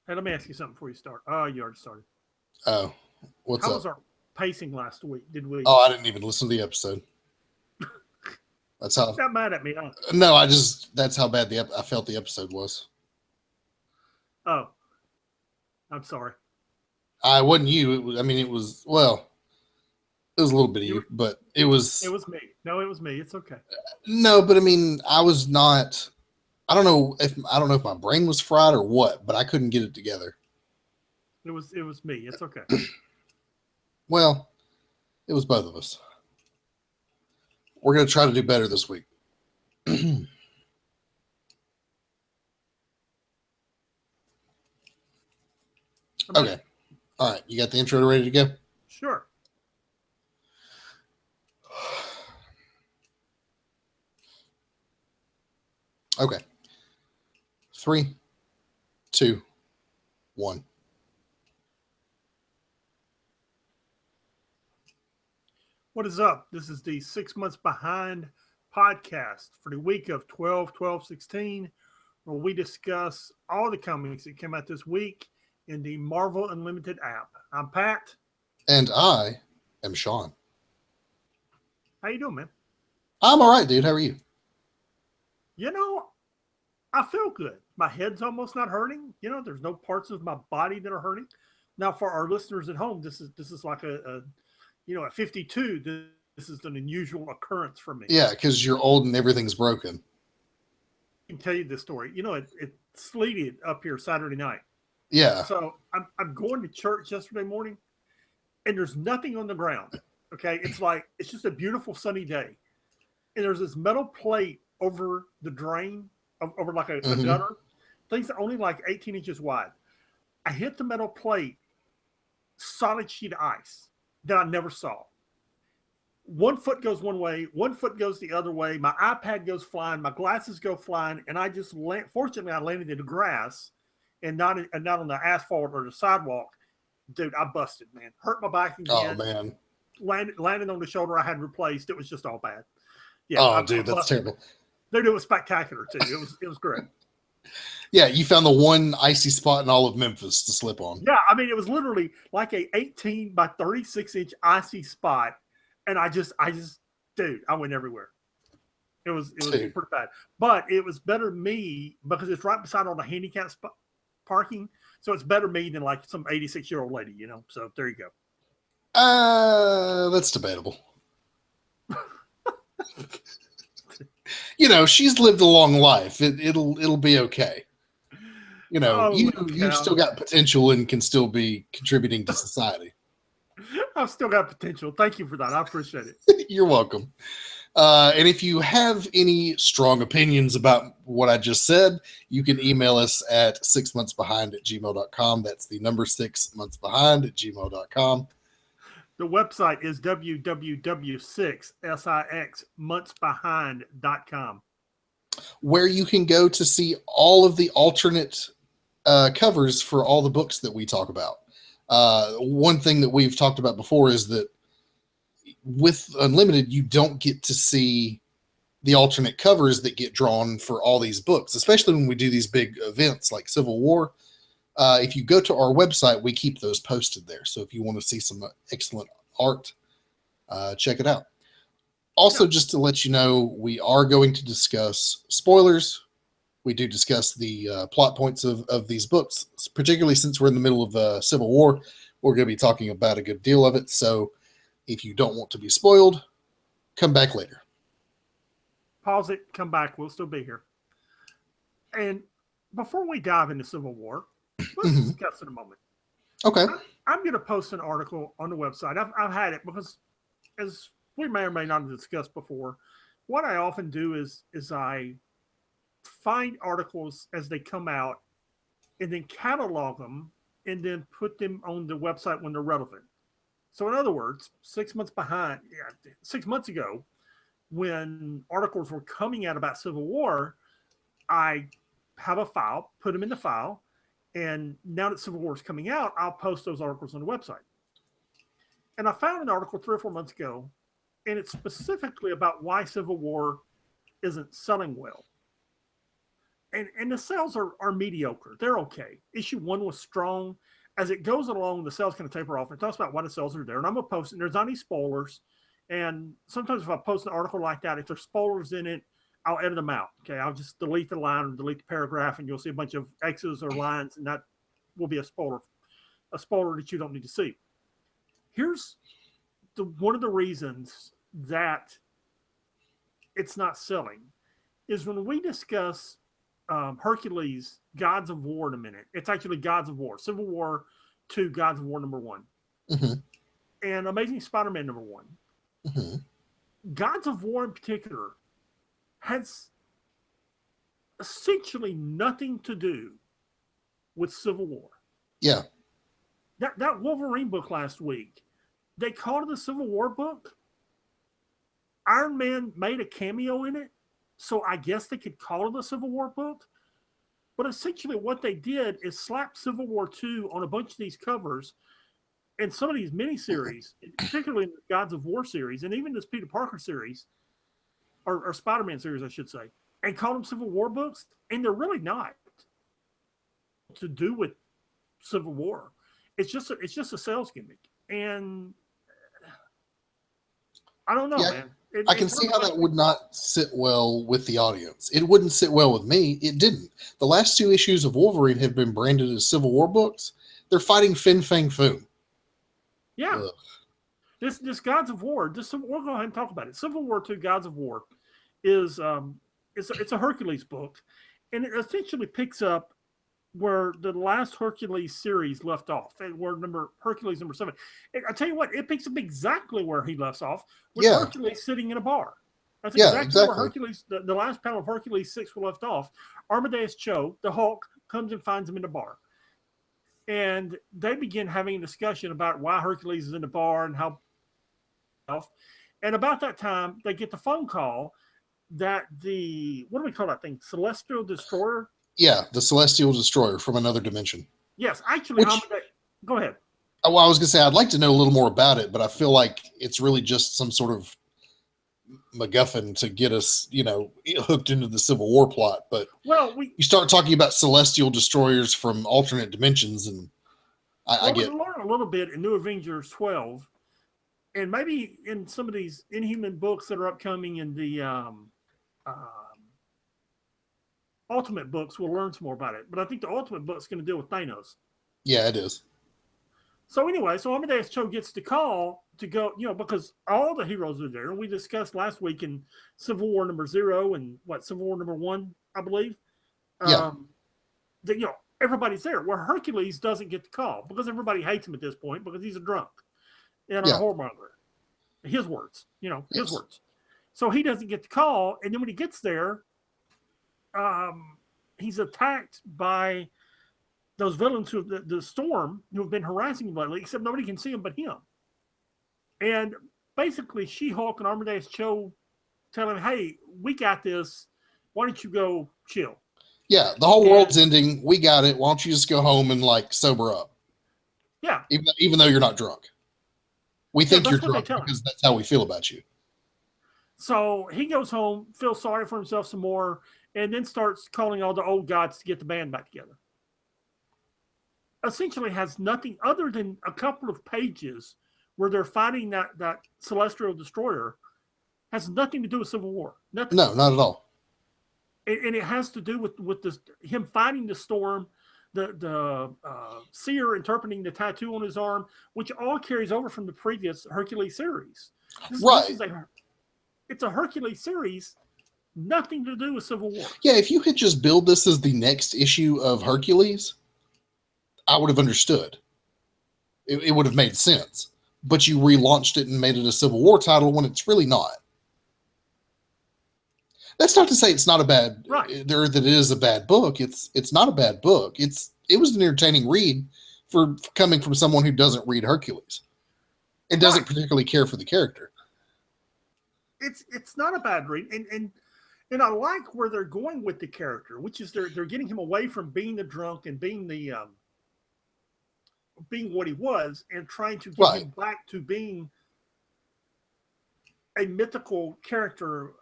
Hey, let me ask you something before you start. Oh, you already started. Oh, what's How up? was our pacing last week? Did we? Oh, I didn't even listen to the episode. That's how. Not mad at me, huh? No, that's how bad I felt the episode was. Oh, I'm sorry. I wasn't you. I mean, it was well, it was a little bit of You. you, but it It was was me. No, it was me. It's okay. no. But I mean, I was not. I don't know if my brain was fried or what, but I couldn't get it together. It was me. It's okay. Well, it was both of us. We're gonna try to do better this week. I'm ready. Okay. All right. You got the intro ready to go? Sure. Okay. Three, two, one. What is up? This is the 6 months behind podcast for the week of 12/12/16, where we discuss all the comics that came out this week in the Marvel Unlimited app. I'm Pat. And I am Sean. How you doing, man? I'm all right, dude. How are you? You know, I feel good. My head's almost not hurting. There's no parts of my body that are hurting. Now, for our listeners at home, this is like at 52, this is an unusual occurrence for me. Yeah, because you're old and everything's broken. I can tell you this story. It sleeted up here Saturday night. Yeah. So I'm going to church yesterday morning, and there's nothing on the ground. Okay, it's just a beautiful sunny day, and there's this metal plate over the drain, over like a Mm-hmm. gutter. Things only like 18 inches wide. I hit the metal plate, solid sheet of ice that I never saw. One foot goes one way, one foot goes the other way. My iPad goes flying, my glasses go flying, and I just fortunately I landed in the grass and not on the asphalt or the sidewalk. Dude, I busted, man. Hurt my back Oh again. man. Landed on the shoulder I had replaced. It was just all bad. Yeah, Oh, I dude, that's busted, man. terrible. Dude, it was spectacular too. It was great. Yeah, you found the one icy spot in all of Memphis to slip on. Yeah, I mean, it was literally like a 18 by 36-inch icy spot, and I just, dude, I went everywhere. It was Dude. pretty bad, but it was better me because it's right beside all the handicap parking, so it's better me than like some 86-year-old lady. So there you go. That's debatable. She's lived a long life. It'll be okay. Holy You've cow! still got potential and can still be contributing to society. I've still got potential. Thank you for that. I appreciate it. You're welcome. And if you have any strong opinions about what I just said, you can email us at 6monthsbehind at gmail.com. That's the number 6monthsbehind at gmail.com. The website is www.6monthsbehind.com. Where you can go to see all of the alternate covers for all the books that we talk about. One thing that we've talked about before is that with Unlimited, you don't get to see the alternate covers that get drawn for all these books, especially when we do these big events like Civil War. If you go to our website, we keep those posted there. So if you want to see some excellent art, check it out. Yeah. Also, just to let you know, we are going to discuss spoilers. We do discuss the plot points of these books, particularly since we're in the middle of Civil War. We're going to be talking about a good deal of it. So if you don't want to be spoiled, come back later. Pause it, come back. We'll still be here. And before we dive into Civil War, let's Mm-hmm. discuss in a moment. Okay. I'm going to post an article on the website. I've had it because, as we may or may not have discussed before, what I often do is I find articles as they come out and then catalog them and then put them on the website when they're relevant. So, in other words, 6 months behind, yeah, 6 months ago, when articles were coming out about Civil War, I have a file, put them in the file, and now that Civil War is coming out, I'll post those articles on the website. And I found an article 3 or 4 months ago, and it's specifically about why Civil War isn't selling well. and the sales are mediocre. They're okay. Issue 1 was strong. As it goes along, the sales kind of taper off. It talks about why the sales are there, and I'm gonna post it. There's not any spoilers, and sometimes if I post an article like that, if there's spoilers in it, I'll edit them out. Okay, I'll just delete the line or delete the paragraph, and you'll see a bunch of X's or lines, and that will be a spoiler that you don't need to see. Here's one of the reasons that it's not selling is when we discuss Hercules, Gods of War in a minute. It's actually Gods of War, Civil War 2, Gods of War #1, and Amazing Spider-Man #1. Gods of War in particular has essentially nothing to do with Civil War. Yeah. That Wolverine book last week, they called it the Civil War book. Iron Man made a cameo in it, so I guess they could call it a Civil War book. But essentially what they did is slap Civil War 2 on a bunch of these covers and some of these miniseries, particularly in the Gods of War series, and even this Peter Parker series, or Spider-Man series, I should say, and call them Civil War books, and they're really not to do with Civil War. It's just a sales gimmick, and I don't know, man. I can see how that would not sit well with the audience. It wouldn't sit well with me. It didn't. The last 2 issues of Wolverine have been branded as Civil War books. They're fighting Fin Fang Foom. Yeah. Ugh. This Gods of War, we'll go ahead and talk about it. Civil War 2, Gods of War is it's a Hercules book, and it essentially picks up where the last Hercules series left off, and where Hercules #7. I tell you what, it picks up exactly where he left off, with Hercules sitting in a bar. That's exactly where Hercules, the last panel of Hercules 6 left off. Amadeus Cho, the Hulk, comes and finds him in the bar. And they begin having a discussion about why Hercules is in the bar and how. And about that time, they get the phone call that what do we call that thing? Celestial Destroyer? Yeah, the Celestial Destroyer from another dimension. Yes, actually, go ahead. Well, I was going to say, I'd like to know a little more about it, but I feel like it's really just some sort of MacGuffin to get us, hooked into the Civil War plot. But you start talking about Celestial Destroyers from alternate dimensions, and I get. We learn a little bit in New Avengers 12, and maybe in some of these Inhuman books that are upcoming in the Ultimate books, we'll learn some more about it. But I think the Ultimate book's going to deal with Thanos. Yeah, it is. So anyway, Amadeus Cho gets the call to go, because all the heroes are there. We discussed last week in Civil War #0 and Civil War #1, I believe. Yeah. That everybody's there. Where Hercules doesn't get the call because everybody hates him at this point because he's a drunk and a whoremonger. His words, his words. So he doesn't get the call, and then when he gets there, he's attacked by those villains who the Storm, who have been harassing him lately, except nobody can see him but him. And basically, She-Hulk and Amadeus Cho tell him, "Hey, we got this. Why don't you go chill?" Yeah, the whole world's ending. We got it. Why don't you just go home and sober up? Yeah. Even though you're not drunk. We think you're drunk because that's how we feel about you. So he goes home, feels sorry for himself some more, and then starts calling all the old gods to get the band back together. Essentially has nothing other than a couple of pages where they're fighting that Celestial Destroyer. Has nothing to do with Civil War. Nothing. No, not at all. And it has to do with this, him fighting the Storm, the seer interpreting the tattoo on his arm, which all carries over from the previous Hercules series. It's a Hercules series, nothing to do with Civil War. Yeah, if you could just build this as the next issue of Hercules, I would have understood. It would have made sense. But you relaunched it and made it a Civil War title when it's really not. That's not to say it's not a bad, that it is a bad book. It's not a bad book. It was an entertaining read for coming from someone who doesn't read Hercules and doesn't particularly care for the character. It's not a bad read, and I like where they're going with the character, which is they're getting him away from being the drunk and being the being what he was, and trying to get him back to being a mythical character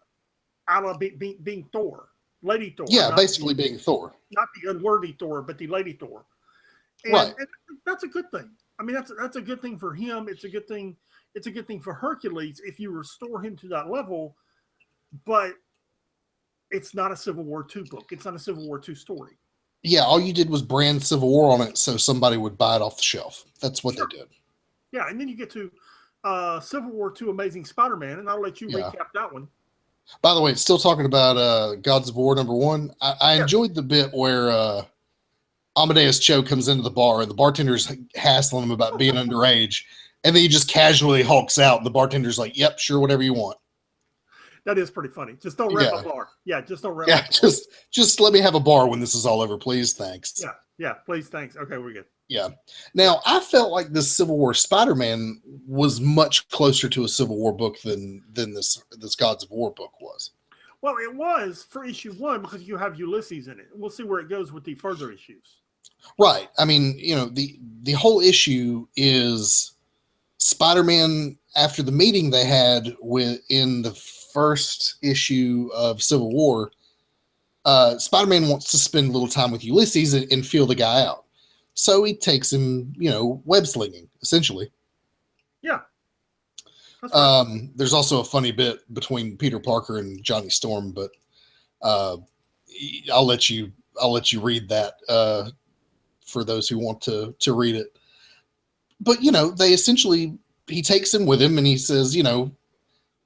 out of being Thor. Lady Thor. Yeah, basically being Thor. Not the unworthy Thor, but the Lady Thor. Right. And that's a good thing. I mean, that's a good thing for him. It's a good thing. It's a good thing for Hercules if you restore him to that level. But it's not a Civil War II book. It's not a Civil War II story. Yeah, all you did was brand Civil War on it so somebody would buy it off the shelf. That's what they did. Yeah, and then you get to Civil War II Amazing Spider-Man, and I'll let you recap that one. By the way, it's still talking about Gods of War #1. I enjoyed the bit where Amadeus Cho comes into the bar and the bartender's hassling him about being underage, and then he just casually hulks out, and the bartender's like, "Yep, sure, whatever you want." That is pretty funny. Just don't rep a bar. Yeah, just don't rep. Yeah, just let me have a bar when this is all over, please. Thanks. Yeah, please, thanks. Okay, we're good. Yeah. Now, I felt like this Civil War Spider-Man was much closer to a Civil War book than this Gods of War book was. Well, it was for issue 1 because you have Ulysses in it. We'll see where it goes with the further issues. Right. I mean, the whole issue is Spider-Man, after the meeting they had in the first issue of Civil War, Spider-Man wants to spend a little time with Ulysses and feel the guy out. So he takes him, web slinging, essentially. Yeah. That's right. There's also a funny bit between Peter Parker and Johnny Storm, but I'll let you read that for those who want to read it. But he takes him with him and he says,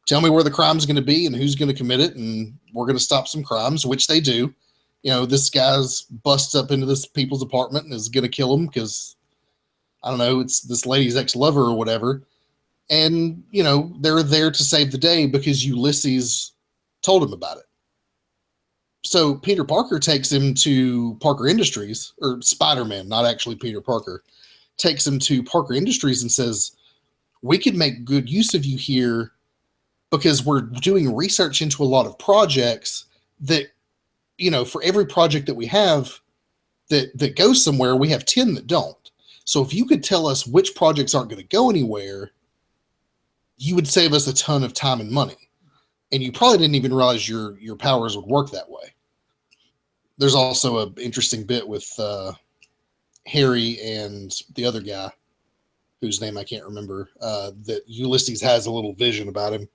tell me where the crime's going to be and who's going to commit it, and we're going to stop some crimes, which they do. This guy's busts up into this people's apartment and is going to kill him because, I don't know, it's this lady's ex-lover or whatever. And, they're there to save the day because Ulysses told him about it. So Peter Parker takes him to Parker Industries, or Spider-Man, not actually Peter Parker, takes him to Parker Industries and says, we could make good use of you here because we're doing research into a lot of projects that, for every project that we have that goes somewhere, we have 10 that don't. So if you could tell us which projects aren't going to go anywhere, you would save us a ton of time and money. And you probably didn't even realize your powers would work that way. There's also an interesting bit with Harry and the other guy, whose name I can't remember, that Ulysses has a little vision about him.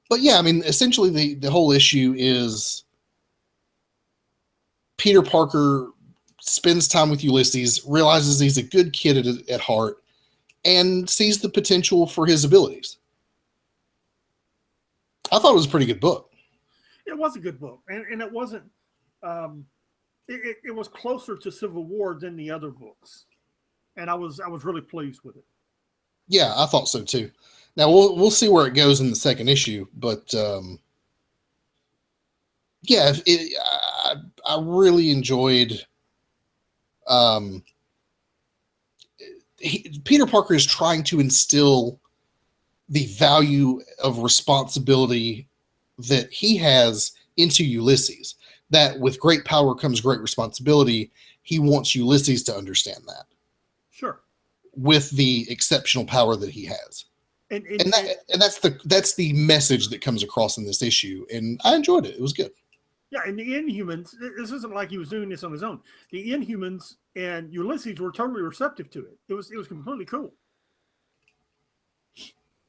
But yeah, I mean, essentially the whole issue is Peter Parker spends time with Ulysses, realizes he's a good kid at heart, and sees the potential for his abilities. I thought it was a pretty good book. It was a good book, and it wasn't. It was closer to Civil War than the other books, and I was really pleased with it. Yeah, I thought so too. Now we'll see where it goes in the second issue, but yeah, I really enjoyed. Peter Parker is trying to instill the value of responsibility that he has into Ulysses. That with great power comes great responsibility. He wants Ulysses to understand that. Sure. With the exceptional power that he has. And that's the message that comes across in this issue. And I enjoyed it. It was good. Yeah, and the Inhumans, this isn't like he was doing this on his own. The Inhumans and Ulysses were totally receptive to it. It was completely cool.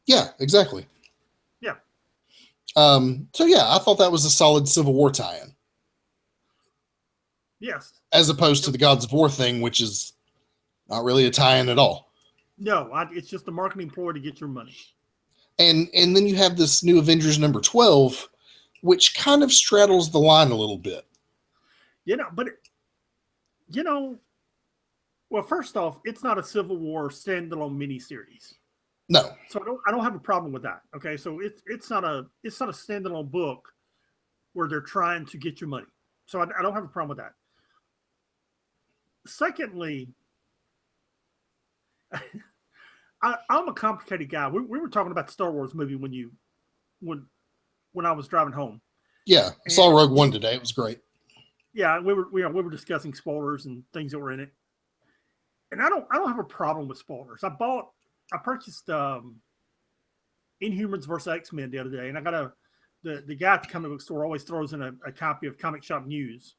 Yeah, exactly. Yeah. So yeah, I thought that was a solid Civil War tie-in. Yes. As opposed to the Gods of War thing, which is not really a tie-in at all. No, it's just a marketing ploy to get your money. And then you have this new Avengers #12, which kind of straddles the line a little bit. Well, first off, it's not a Civil War standalone miniseries. No. So I don't have a problem with that. Okay, so it's not a standalone book where they're trying to get your money. So I don't have a problem with that. Secondly, I'm a complicated guy. We were talking about the Star Wars movie when I was driving home. Yeah, I saw Rogue One today. It was great. Yeah, we were discussing spoilers and things that were in it, and I don't have a problem with spoilers. I purchased Inhumans vs. X-Men the other day, and I got the guy at the comic book store always throws in a copy of Comic Shop News.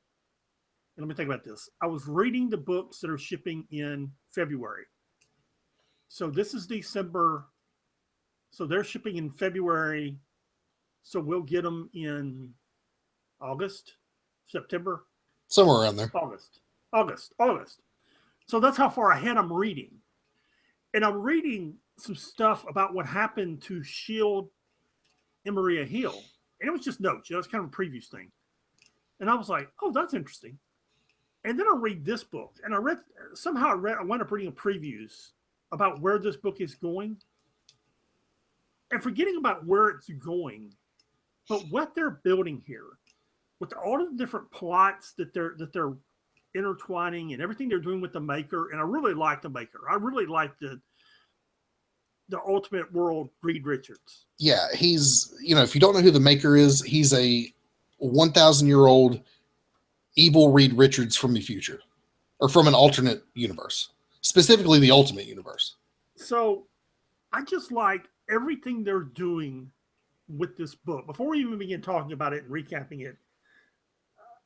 And let me think about this. I was reading the books that are shipping in February. So this is December. So they're shipping in February. So we'll get them in August, September, somewhere around there. August. So that's how far ahead I'm reading. And I'm reading some stuff about what happened to Shield and Maria Hill. And it was just notes, it's kind of a previews thing. And I was like, oh, that's interesting. And then I read this book, and I wound up reading a previews about where this book is going. And forgetting about where it's going, but what they're building here, with all of the different plots that they're intertwining and everything they're doing with the Maker. And I really like the Maker. I really like the Ultimate World Reed Richards. Yeah, he's, if you don't know who the Maker is, he's a 1,000-year-old evil Reed Richards from the future, or from an alternate universe, specifically the Ultimate Universe. So I just like everything they're doing with this book. Before we even begin talking about it and recapping it,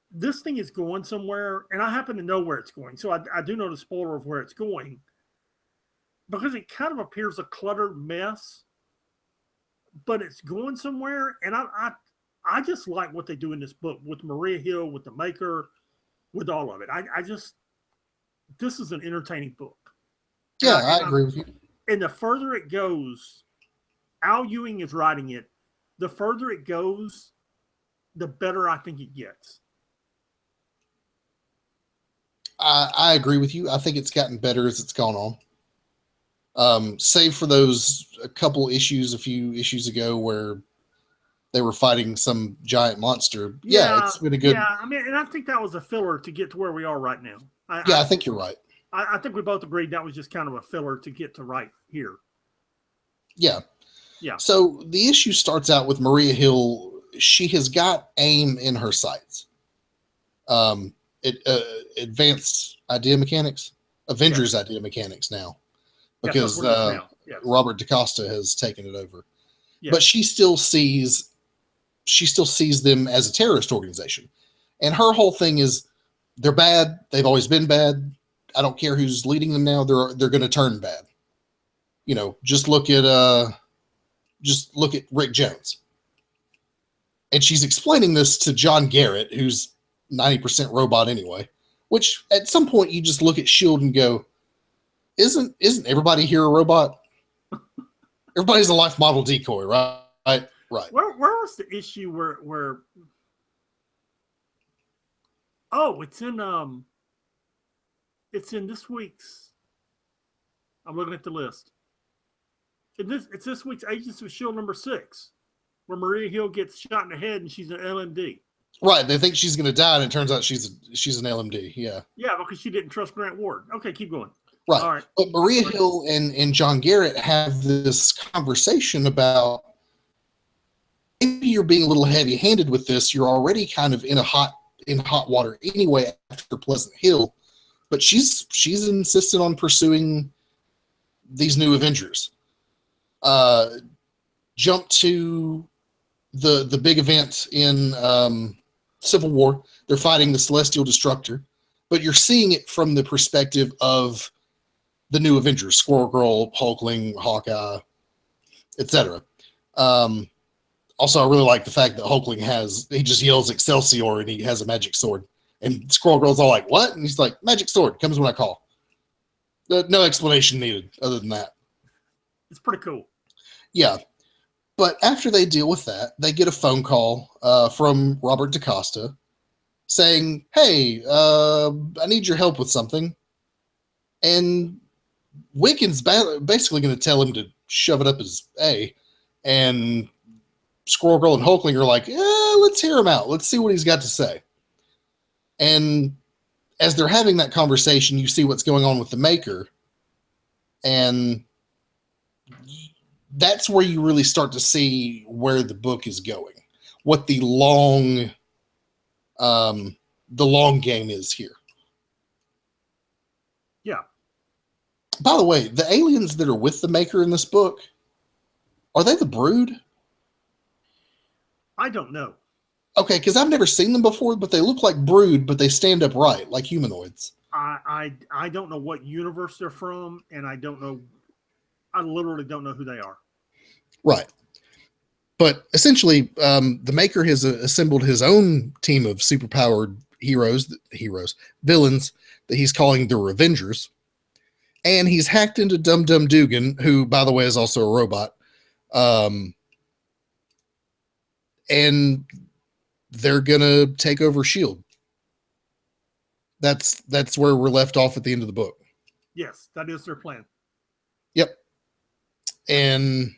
this thing is going somewhere, and I happen to know where it's going. So I do know the spoiler of where it's going, because it kind of appears a cluttered mess, but it's going somewhere. And I just like what they do in this book with Maria Hill, with the Maker, with all of it. This is an entertaining book. Yeah, I agree with you. And the further it goes, Al Ewing is writing it. The further it goes, the better I think it gets. I agree with you. I think it's gotten better as it's gone on. Save for those a few issues ago where they were fighting some giant monster. Yeah, it's been a good. Yeah, and I think that was a filler to get to where we are right now. I think you're right. I think we both agreed that was just kind of a filler to get to right here. Yeah. Yeah. So the issue starts out with Maria Hill. She has got AIM in her sights. Advanced Idea Mechanics, Avengers Idea Mechanics now, because Robert DaCosta has taken it over. Yeah. But she still sees them as a terrorist organization, and her whole thing is they're bad. They've always been bad. I don't care who's leading them now. They're going to turn bad. Just look at Rick Jones. And she's explaining this to John Garrett, who's 90% robot anyway, which at some point you just look at S.H.I.E.L.D. and go, isn't everybody here a robot? Everybody's a life model decoy, right? Right. Where was the issue where it's in this week's, I'm looking at the list. It's this week's Agents of S.H.I.E.L.D. number 6, where Maria Hill gets shot in the head and she's an LMD. Right, they think she's going to die, and it turns out she's an LMD. Yeah. Yeah, because she didn't trust Grant Ward. Okay, keep going. Right. All right. But Maria Hill and John Garrett have this conversation about maybe you're being a little heavy-handed with this. You're already kind of in hot water anyway after Pleasant Hill, but she's insistent on pursuing these new Avengers. Jump to the big event in Civil War. They're fighting the Celestial Destructor, but you're seeing it from the perspective of the new Avengers: Squirrel Girl, Hulkling, Hawkeye, etc. Also, I really like the fact that Hulkling he just yells Excelsior and he has a magic sword. And Squirrel Girl's all like, what? And he's like, magic sword, comes when I call. No explanation needed other than that. It's pretty cool. Yeah. But after they deal with that, they get a phone call from Robert DaCosta saying, hey, I need your help with something. And Wiccan's basically going to tell him to shove it up his A. And Squirrel Girl and Hulkling are like, let's hear him out. Let's see what he's got to say. And as they're having that conversation, you see what's going on with the Maker. And that's where you really start to see where the book is going, what the long game is here. Yeah. By the way, the aliens that are with the Maker in this book, are they the Brood? I don't know. Okay, because I've never seen them before, but they look like Brood, but they stand upright like humanoids. I don't know what universe they're from, and I don't know. I literally don't know who they are. Right. But essentially, the maker has assembled his own team of superpowered villains that he's calling the Revengers. And he's hacked into Dum Dum Dugan, who, by the way, is also a robot. And they're gonna take over Shield. That's where we're left off at the end of the book. Yes, that is their plan. Yep. And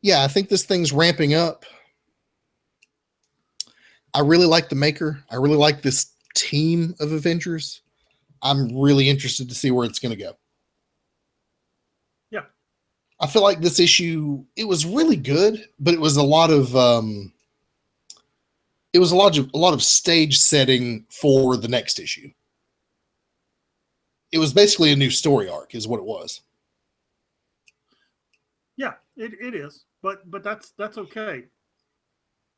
yeah, I think this thing's ramping up. I really like the maker. I really like this team of Avengers. I'm really interested to see where it's going to go. Yeah. I feel like this issue, it was really good, but it was a lot of stage setting for the next issue. It was basically a new story arc is what it was. Yeah, it is. But that's okay.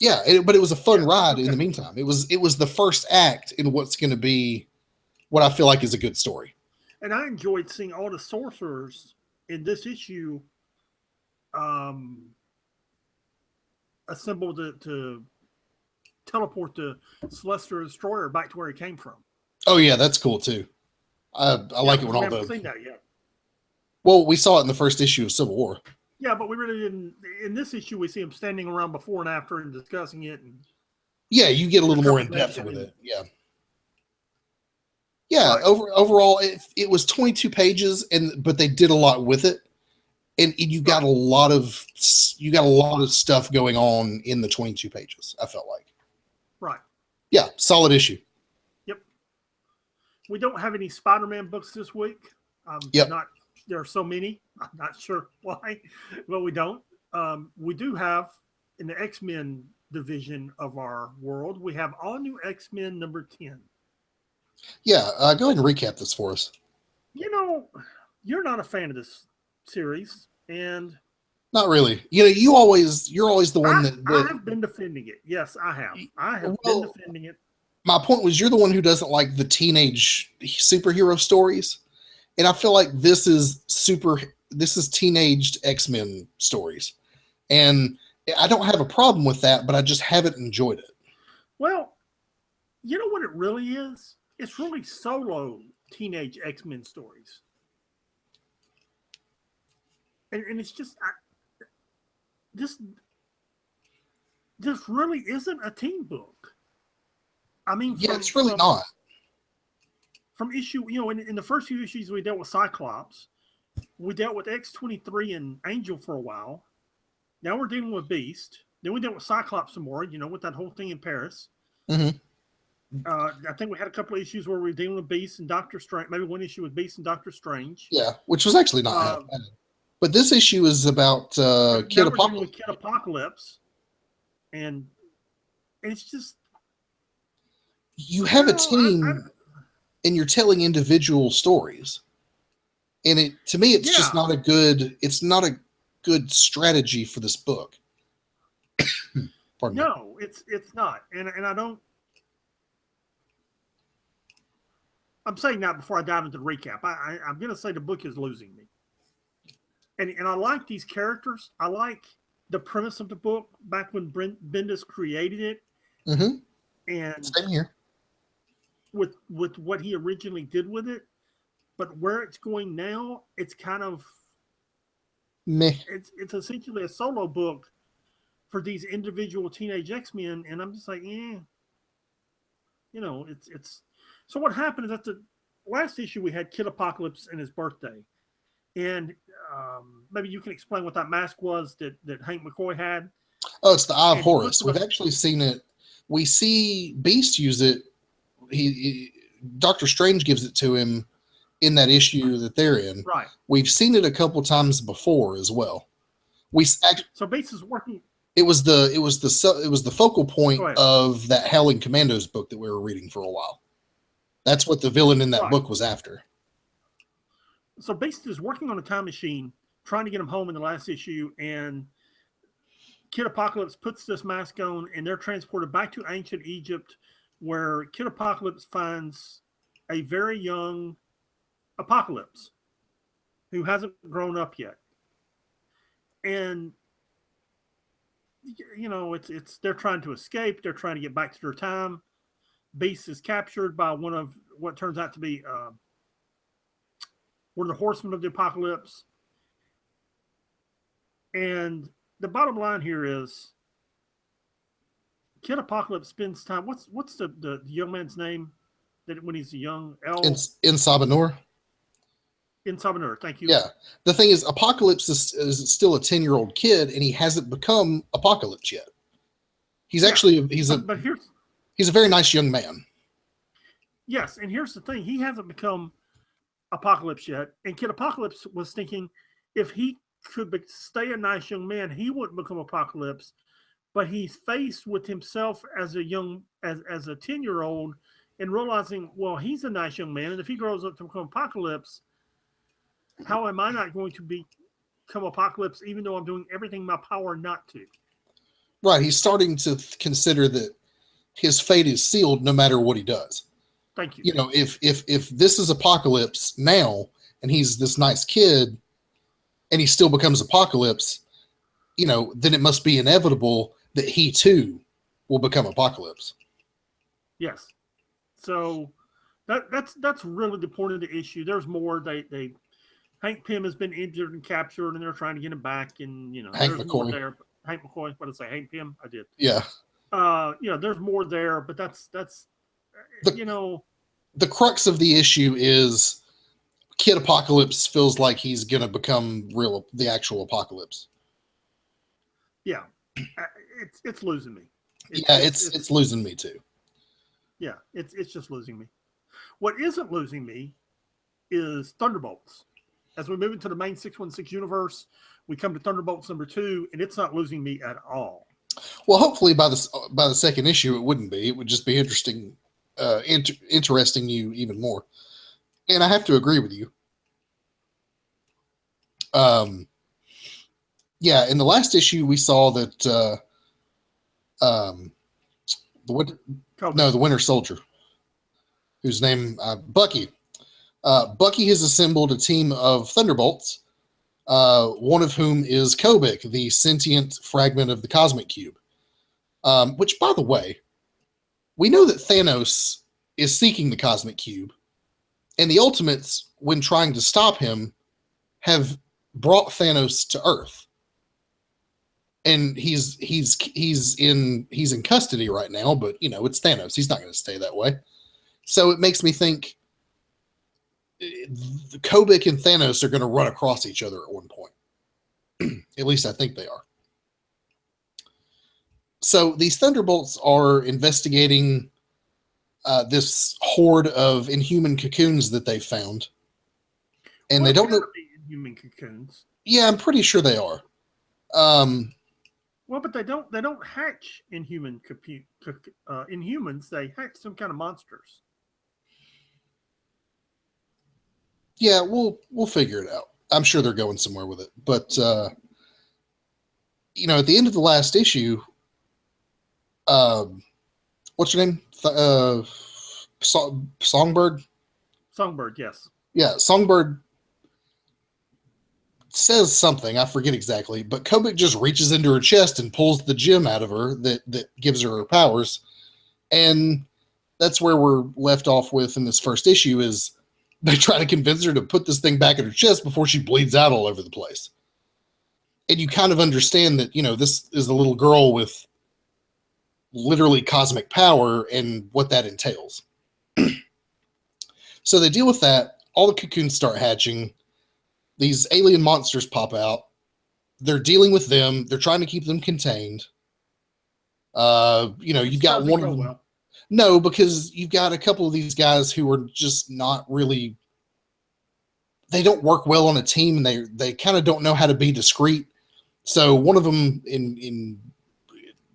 Yeah, but it was a fun ride in the meantime. It was the first act in what's going to be what I feel like is a good story. And I enjoyed seeing all the sorcerers in this issue assembled to teleport the Celestial Destroyer back to where he came from. Oh yeah, that's cool too. I like it when all those. Seen that yet. Well, we saw it in the first issue of Civil War. Yeah, but we really didn't. In this issue, we see him standing around before and after and discussing it. And yeah, you get a little more in depth with it. Yeah. Yeah, right. Overall, it was 22 pages, but they did a lot with it, and you got a lot of stuff going on in the 22 pages. I felt like. Right. Yeah, solid issue. Yep. We don't have any Spider-Man books this week. Yep. There are so many. I'm not sure why, but we don't. We do have in the X-Men division of our world, we have all new X-Men number 10. Yeah, go ahead and recap this for us. You know, you're not a fan of this series, and not really. You know, you're always the one that I have been defending it. Yes, I have. I have been defending it. My point was, you're the one who doesn't like the teenage superhero stories, and I feel like this is teenaged X-Men stories, and I don't have a problem with that, but I just haven't enjoyed it. Well, you know what it really is? It's really solo teenage X-Men stories. And it's just, this really isn't a teen book. I mean, it's really not. From issue, in the first few issues, we dealt with Cyclops. We dealt with X-23 and Angel for a while. Now we're dealing with Beast. Then we dealt with Cyclops some more, with that whole thing in Paris. Mm-hmm. I think we had a couple of issues where we were dealing with Beast and Doctor Strange. Maybe one issue with Beast and Doctor Strange. Yeah, which was actually not bad. But this issue is about Kid Apocalypse. Kid Apocalypse, and it's just you have a team, and you're telling individual stories, and to me, it's just not a good. It's not a good strategy for this book. Pardon me. No, it's not, and I don't. I'm saying that before I dive into the recap. I'm going to say the book is losing me. And I like these characters. I like the premise of the book back when Bendis created it. Mm-hmm. And same here. With what he originally did with it. But where it's going now, it's kind of meh. It's essentially a solo book for these individual teenage X-Men. And I'm just like, it's so what happened is at the last issue we had Kid Apocalypse and his birthday, and maybe you can explain what that mask was that Hank McCoy had. Oh, it's the Eye of Horus. We've actually seen it. We see Beast use it. He Doctor Strange gives it to him in that issue that they're in. Right. We've seen it a couple times before as well. So Beast is working. It was the focal point of that Howling Commandos book that we were reading for a while. That's what the villain in that book was after. So Beast is working on a time machine, trying to get him home in the last issue, and Kid Apocalypse puts this mask on, and they're transported back to ancient Egypt, where Kid Apocalypse finds a very young Apocalypse who hasn't grown up yet. And it's they're trying to escape. They're trying to get back to their time. Beast is captured by one of what turns out to be one of the horsemen of the apocalypse. And the bottom line here is Kid Apocalypse spends time. What's the young man's name that when he's a young elf? Insabanur. Insabanur, thank you. Yeah. The thing is, Apocalypse is still a 10-year-old kid, and he hasn't become Apocalypse yet. He's actually he's a very nice young man. Yes, and here's the thing: he hasn't become Apocalypse yet. And Kid Apocalypse was thinking if he could stay a nice young man, he wouldn't become Apocalypse. But he's faced with himself as a 10-year-old and realizing, well, he's a nice young man, and if he grows up to become Apocalypse, how am I not going to become Apocalypse, even though I'm doing everything in my power not to? Right. He's starting to consider that his fate is sealed no matter what he does. Thank you. You know, if this is Apocalypse now, and he's this nice kid, and he still becomes Apocalypse, you know, then it must be inevitable that he too will become Apocalypse. Yes. So that's really the point of the issue. There's more. They Hank Pym has been injured and captured, and they're trying to get him back. And Hank there's McCoy. more there. Hank McCoy. What did I say? Hank Pym. I did. Yeah. There's more there, but that's the crux of the issue is Kid Apocalypse feels like he's gonna become the actual Apocalypse. Yeah, it's losing me. It's losing me too. Yeah, it's just losing me. What isn't losing me is Thunderbolts. As we move into the main 616 universe, we come to Thunderbolts #2, and it's not losing me at all. Well, hopefully by the second issue, it wouldn't be. It would just be interesting, interesting you even more. And I have to agree with you. Yeah, in the last issue, we saw that the Winter Soldier, whose name Bucky. Bucky has assembled a team of Thunderbolts, one of whom is Kobik, the sentient fragment of the Cosmic Cube. Which, by the way, we know that Thanos is seeking the Cosmic Cube, and the Ultimates, when trying to stop him, have brought Thanos to Earth. And he's in custody right now, but it's Thanos. He's not going to stay that way. So it makes me think Kobik and Thanos are going to run across each other at one point. At least I think they are. So these Thunderbolts are investigating this horde of Inhuman cocoons that they found, and they don't know. Inhuman cocoons. Yeah, I'm pretty sure they are. Well, but they don't hatch Inhumans. They hatch some kind of monsters. Yeah, we'll figure it out. I'm sure they're going somewhere with it. But at the end of the last issue, what's your name? Songbird? Songbird, yes. Yeah, Songbird says something, I forget exactly, but Kobik just reaches into her chest and pulls the gem out of her that gives her powers. And that's where we're left off with in this first issue is they try to convince her to put this thing back in her chest before she bleeds out all over the place. And you kind of understand that, this is a little girl with literally cosmic power and what that entails. So they deal with that. All the cocoons start hatching. These alien monsters pop out. They're dealing with them. They're trying to keep them contained. You've got one of them. Well. No, because you've got a couple of these guys who are just not really. They don't work well on a team, and they kind of don't know how to be discreet. So one of them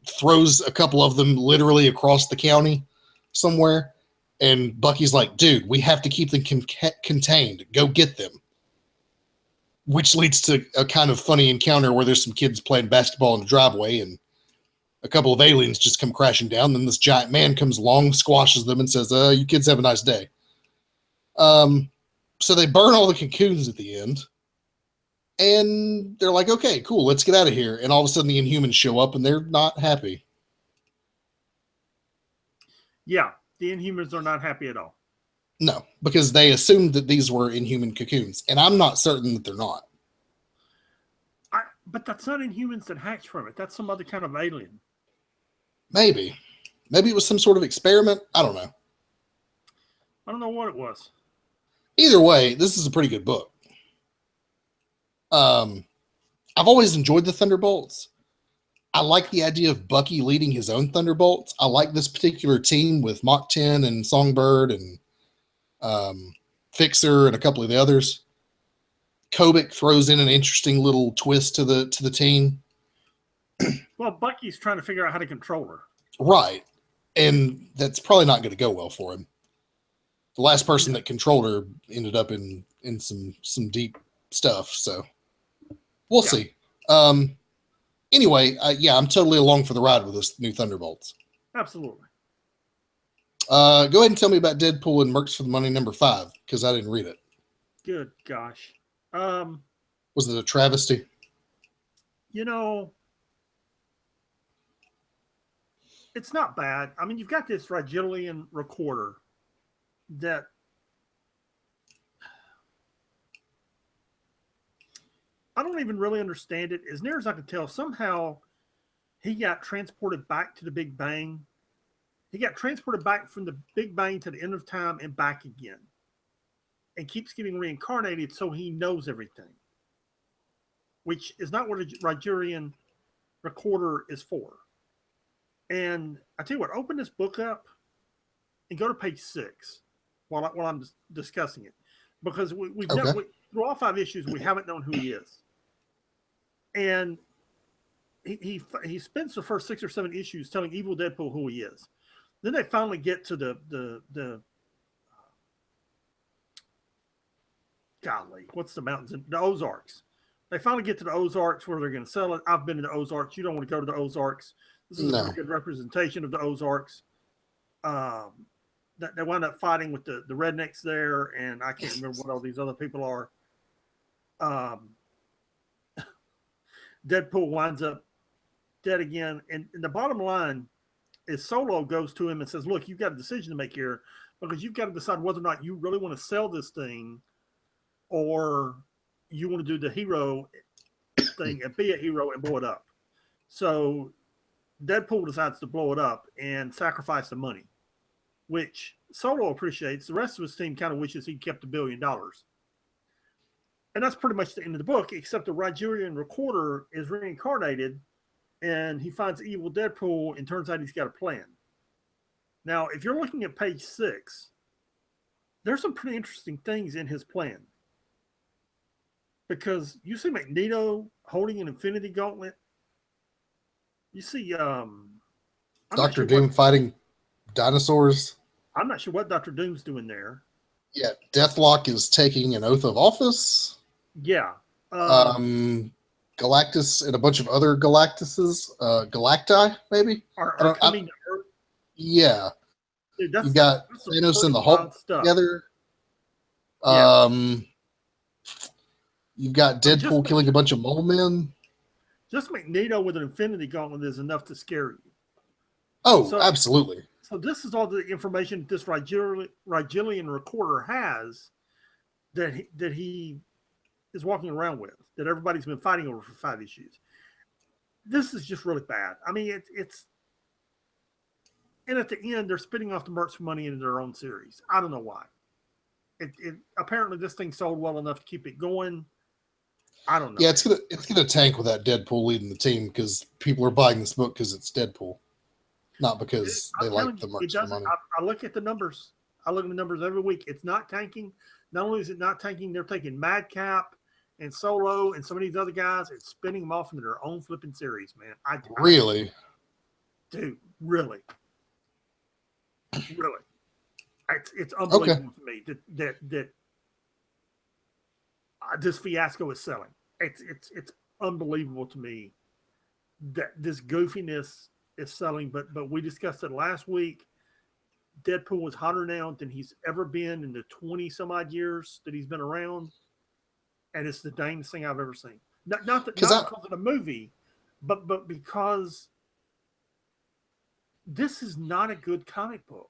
throws a couple of them literally across the county somewhere, and Bucky's like, "Dude, we have to keep them contained. Go get them." which leads to a kind of funny encounter where there's some kids playing basketball in the driveway, and a couple of aliens just come crashing down. Then this giant man comes along, squashes them, and says, "You kids have a nice day." So they burn all the cocoons at the end, and they're like, "Okay, cool, let's get out of here." And all of a sudden, the Inhumans show up, and they're not happy. Yeah, the Inhumans are not happy at all. No, because they assumed that these were Inhuman cocoons, and I'm not certain that they're not. But that's not Inhumans that hatched from it. That's some other kind of alien. Maybe it was some sort of experiment. I don't know. I don't know what it was. Either way, this is a pretty good book. I've always enjoyed the Thunderbolts. I like the idea of Bucky leading his own Thunderbolts. I like this particular team with Mach 10 and Songbird and Fixer and a couple of the others. Kobik throws in an interesting little twist to the team. Well, Bucky's trying to figure out how to control her. Right. And that's probably not going to go well for him. The last person that controlled her ended up in some deep stuff, so we'll see. Anyway, I'm totally along for the ride with this new Thunderbolts. Absolutely. Go ahead and tell me about Deadpool and Mercs for the Money #5, because I didn't read it. Good gosh. Was it a travesty? It's not bad. I mean, you've got this Rigelian recorder that I don't even really understand it. As near as I can tell, somehow he got transported back to the Big Bang. He got transported back from the Big Bang to the end of time and back again, and keeps getting reincarnated so he knows everything, which is not what a Rigelian recorder is for. And I tell you what, open this book up and go to page 6 while I'm discussing it, because we've through all 5 issues we haven't known who he is, and he spends the first 6 or 7 issues telling Evil Deadpool who he is. Then they finally get to the golly, what's the mountains? The Ozarks. They finally get to the Ozarks where they're going to sell it. I've been to the Ozarks. You don't want to go to the Ozarks. This is a good representation of the Ozarks. They wind up fighting with the rednecks there, and I can't remember what all these other people are. Deadpool winds up dead again, and the bottom line is Solo goes to him and says, "Look, you've got a decision to make here, because you've got to decide whether or not you really want to sell this thing, or you want to do the hero thing and be a hero and blow it up." So Deadpool decides to blow it up and sacrifice the money, which Solo appreciates. The rest of his team kind of wishes he'd kept $1 billion. And that's pretty much the end of the book, except the Rigelian recorder is reincarnated, and he finds Evil Deadpool, and turns out he's got a plan. Now, if you're looking at page 6, there's some pretty interesting things in his plan. Because you see Magneto holding an Infinity Gauntlet. You see Dr. Doom fighting dinosaurs. I'm not sure what Dr. Doom's doing there. Yeah, Deathlock is taking an oath of office. Yeah. Galactus and a bunch of other Galactuses, Galacti, maybe? Are coming to Earth. Yeah. Dude, you got Thanos and the Hulk together. Yeah. You've got Deadpool killing a bunch of mole men. Just Magneto with an Infinity Gauntlet is enough to scare you. Oh, absolutely. So this is all the information this Rigelian recorder has that he is walking around with, that everybody's been fighting over for 5 issues. This is just really bad. I mean, it's and at the end they're spitting off the Mercs for Money into their own series. I don't know why. It apparently this thing sold well enough to keep it going. I don't know. Yeah, it's gonna tank with that Deadpool leading the team, because people are buying this book because it's Deadpool, not because they like the Mercs for Money. I look at the numbers. I look at the numbers every week. It's not tanking. Not only is it not tanking, they're taking Madcap and Solo and some of these other guys and spinning them off into their own flipping series, man. Really? Dude, really. Really. It's unbelievable to me that this fiasco is selling. It's unbelievable to me that this goofiness is selling. But we discussed it last week. Deadpool is hotter now than he's ever been in the 20 some odd years that he's been around, and it's the dangest thing I've ever seen. Not because of the movie, but because this is not a good comic book.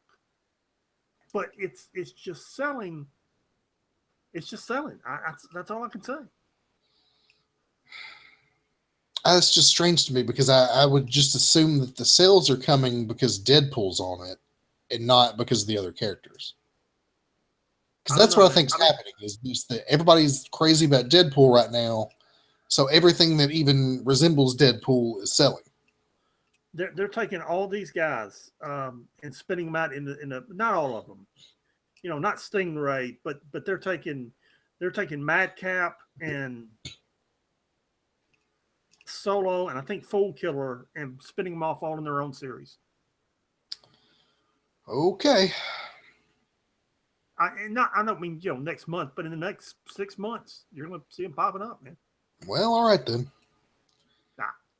But it's just selling. It's just selling. That's all I can say. That's just strange to me because I would just assume that the sales are coming because Deadpool's on it and not because of the other characters. Because that's what I think's happening is just that everybody's crazy about Deadpool right now. So everything that even resembles Deadpool is selling. They're taking all these guys and spinning them out in the not all of them, not Stingray, but they're taking Madcap and Solo and I think Fool Killer and spinning them off all in their own series. Okay. I don't mean next month, but in the next 6 months, you're going to see them popping up, man. Well, all right then.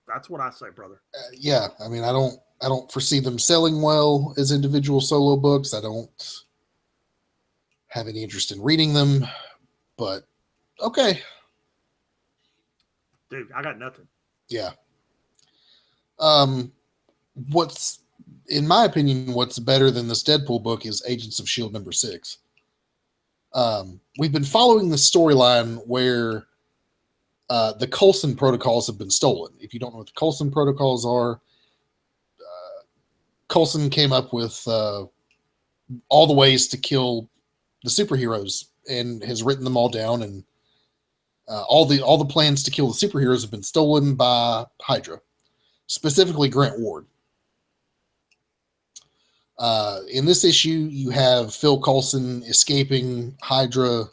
That's what I say, brother. Yeah, I mean, I don't foresee them selling well as individual solo books. I don't have any interest in reading them, but okay. Dude, I got nothing. Yeah. In my opinion, what's better than this Deadpool book is Agents of S.H.I.E.L.D. #6. We've been following the storyline where the Coulson protocols have been stolen. If you don't know what the Coulson protocols are, Coulson came up with all the ways to kill the superheroes and has written them all down. And all the plans to kill the superheroes have been stolen by Hydra, specifically Grant Ward. In this issue, you have Phil Coulson escaping Hydra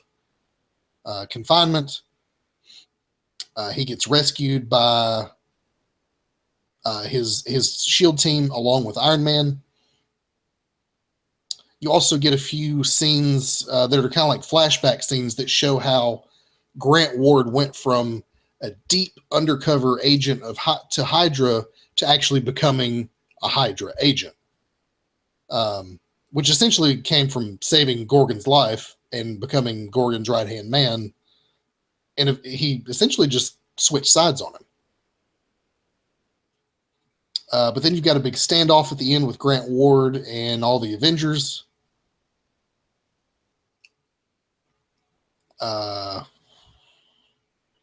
confinement. He gets rescued by his S.H.I.E.L.D. team along with Iron Man. You also get a few scenes that are kind of like flashback scenes that show how Grant Ward went from a deep undercover agent to Hydra to actually becoming a Hydra agent, which essentially came from saving Gorgon's life and becoming Gorgon's right-hand man. And he essentially just switched sides on him. But then you've got a big standoff at the end with Grant Ward and all the Avengers.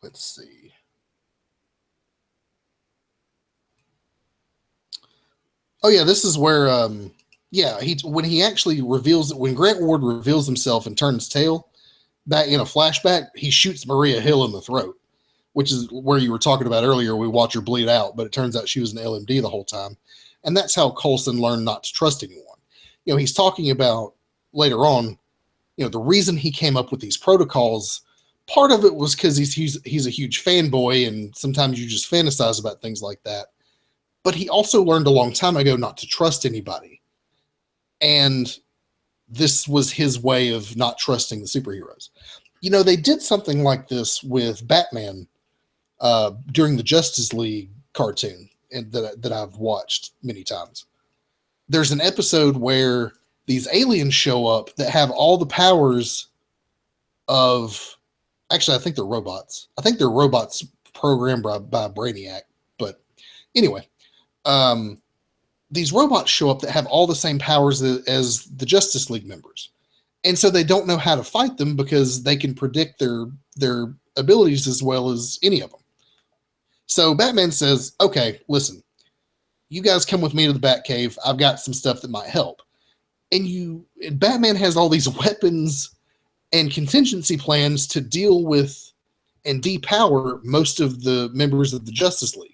Let's see. Oh yeah, this is where when Grant Ward reveals himself and turns tail back in a flashback, he shoots Maria Hill in the throat, which is where you were talking about earlier. We watch her bleed out, but it turns out she was an LMD the whole time. And that's how Coulson learned not to trust anyone. He's talking about later on, the reason he came up with these protocols, part of it was because he's a huge fanboy and sometimes you just fantasize about things like that. But he also learned a long time ago not to trust anybody. And this was his way of not trusting the superheroes. They did something like this with Batman during the Justice League cartoon that I've watched many times. There's an episode where these aliens show up that have all the powers of... Actually, I think they're robots. I think they're robots programmed by Brainiac. But anyway, these robots show up that have all the same powers as the Justice League members. And so they don't know how to fight them because they can predict their abilities as well as any of them. So Batman says, okay, listen, you guys come with me to the Batcave. I've got some stuff that might help. And Batman has all these weapons and contingency plans to deal with and depower most of the members of the Justice League.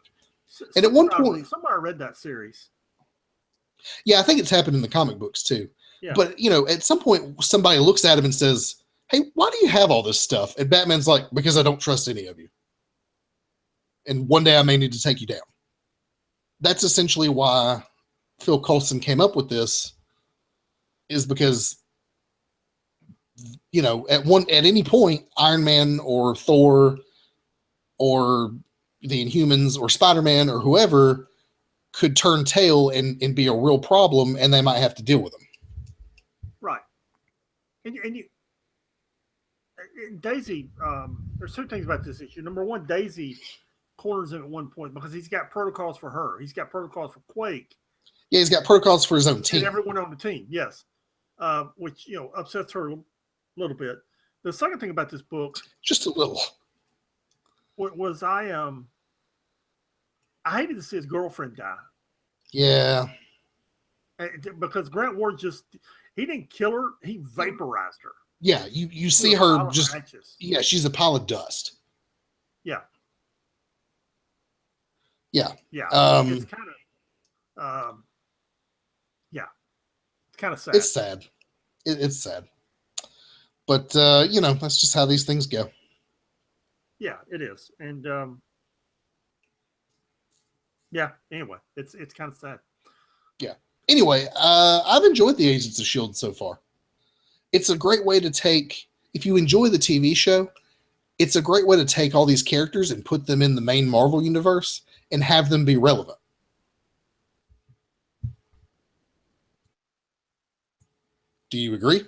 And at one point... Somewhere I read that series. Yeah, I think it's happened in the comic books too. Yeah. But, at some point, somebody looks at him and says, hey, why do you have all this stuff? And Batman's like, because I don't trust any of you. And one day I may need to take you down. That's essentially why Phil Coulson came up with this, is because at any point, Iron Man or Thor or the Inhumans or Spider-Man or whoever could turn tail and be a real problem, and they might have to deal with them. Right. And Daisy, there's two things about this issue. Number one, Daisy corners him at one point because he's got protocols for her. He's got protocols for Quake. Yeah, he's got protocols for his own team. And everyone on the team, yes. Which, upsets her a little bit. The second thing about this book, just a little, was I hated to see his girlfriend die. Yeah. Because Grant Ward he didn't kill her, he vaporized her. Yeah, you see her just matches. Yeah, she's a pile of dust. Yeah. Yeah. Yeah. It's kind of yeah. It's kind of sad. It's sad. It's sad. But that's just how these things go. Yeah, it is. And yeah, anyway, it's kind of sad. Yeah. Anyway, I've enjoyed the Agents of S.H.I.E.L.D. so far. It's a great way to take, if you enjoy the TV show, it's a great way to take all these characters and put them in the main Marvel universe and have them be relevant. Do you agree?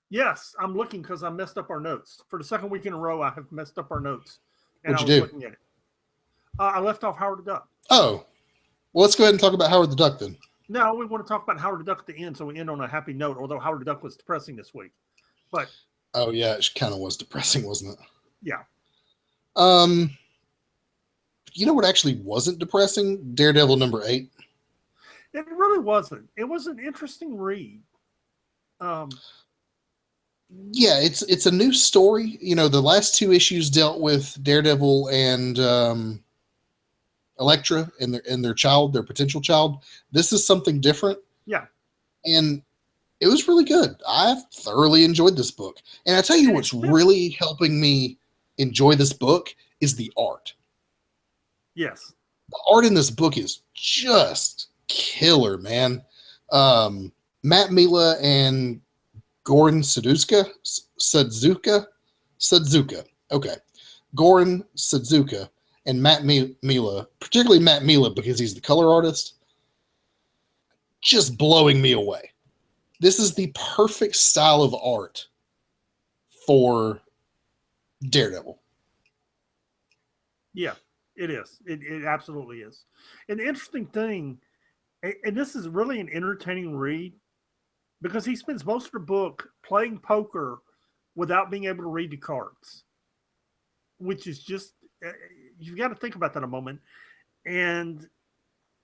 Yes, I'm looking because I messed up our notes. For the second week in a row, I have messed up our notes. And What'd you do? Looking at it. I left off Howard the Duck. Oh. Well, let's go ahead and talk about Howard the Duck then. No, we want to talk about Howard the Duck at the end, so we end on a happy note, although Howard the Duck was depressing this week. But oh, yeah, it kind of was depressing, wasn't it? Yeah. You know what actually wasn't depressing? Daredevil number 8. It really wasn't. It was an interesting read. Yeah, it's a new story. The last 2 issues dealt with Daredevil and Elektra and their child, their potential child. This is something different. Yeah. And it was really good. I thoroughly enjoyed this book. And I tell you what's really helping me enjoy this book is the art. Yes. The art in this book is just killer, man. Matt Mila and Goran Sudzuka. Okay. Goran Sudzuka and Matt Mila, particularly Matt Mila because he's the color artist, just blowing me away. This is the perfect style of art for Daredevil. Yeah, it is. It absolutely is. And the interesting thing, and this is really an entertaining read, because he spends most of the book playing poker without being able to read the cards, which is just, you've got to think about that a moment. And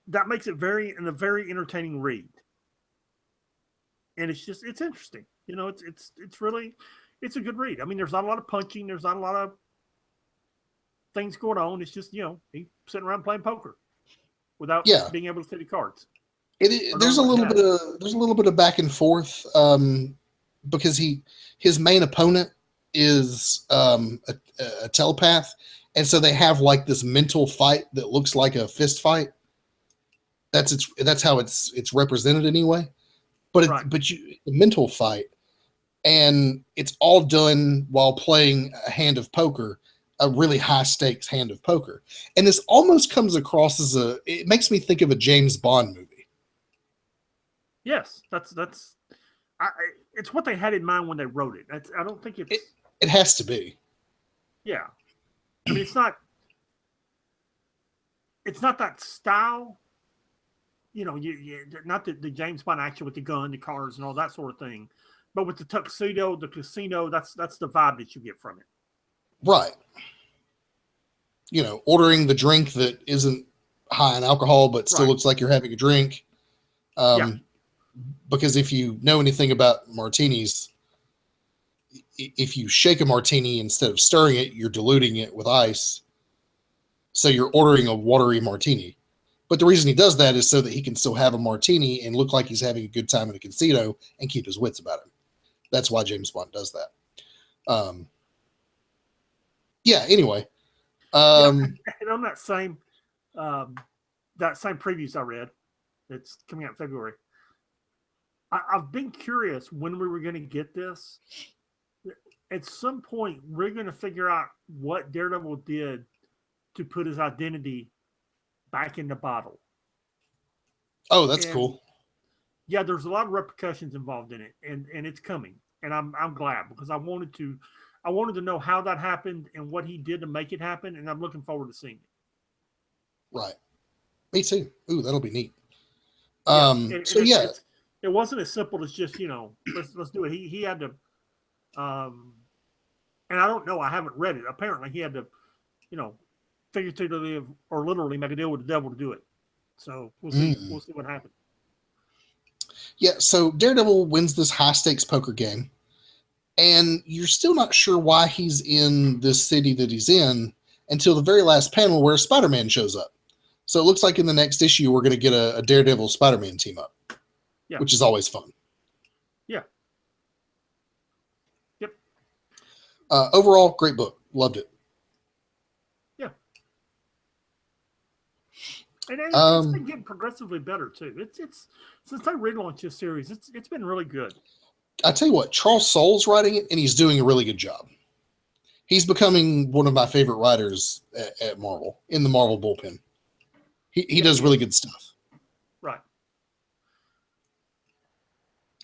that makes it a very entertaining read. And it's interesting. It's really, it's a good read. I mean, there's not a lot of punching. There's not a lot of things going on. It's just, he's sitting around playing poker without being able to see the cards. There's a little bit of back and forth because his main opponent is a telepath, and so they have like this mental fight that looks like a fist fight. That's how it's represented anyway. But the mental fight, and it's all done while playing a hand of poker, a really high stakes hand of poker, and this almost comes across as it makes me think of a James Bond movie. Yes, it's what they had in mind when they wrote it. I don't think it has to be. Yeah, I mean, it's not that style. Not the James Bond action with the gun, the cars, and all that sort of thing, but with the tuxedo, the casino, that's the vibe that you get from it. Right. Ordering the drink that isn't high in alcohol but still looks like you're having a drink. Because if you know anything about martinis, if you shake a martini instead of stirring it, you're diluting it with ice. So you're ordering a watery martini. But the reason he does that is so that he can still have a martini and look like he's having a good time in a casino and keep his wits about him. That's why James Bond does that. Anyway. And on that same previews I read, it's coming out in February. I've been curious when we were going to get this, at some point we're going to figure out what Daredevil did to put his identity back in the bottle. Oh, that's And cool. yeah, there's a lot of repercussions involved in it, and it's coming, and I'm glad because I wanted to know how that happened and what he did to make it happen, and I'm looking forward to seeing it. Right. Me too. Ooh, that'll be neat. Yeah, So and yeah, it wasn't as simple as just let's do it. He had to, um, and I don't know. I haven't read it. Apparently, he had to you know figuratively or literally make a deal with the devil to do it. So we'll see. mm. We'll see what happens. Yeah. So Daredevil wins this high stakes poker game, and you're still not sure why he's in this city that he's in until the very last panel where Spider-Man shows up. So it looks like in the next issue we're going to get a Daredevil Spider-Man team up, Yeah. which is always fun. Yeah. Yep. Overall, great book. Loved it. Yeah. And it's been getting progressively better too. It's since they relaunched this series, it's been really good. I tell you what, Charles Soule's writing it, and he's doing a really good job. He's becoming one of my favorite writers at Marvel, in the Marvel bullpen. He does really good stuff. Right.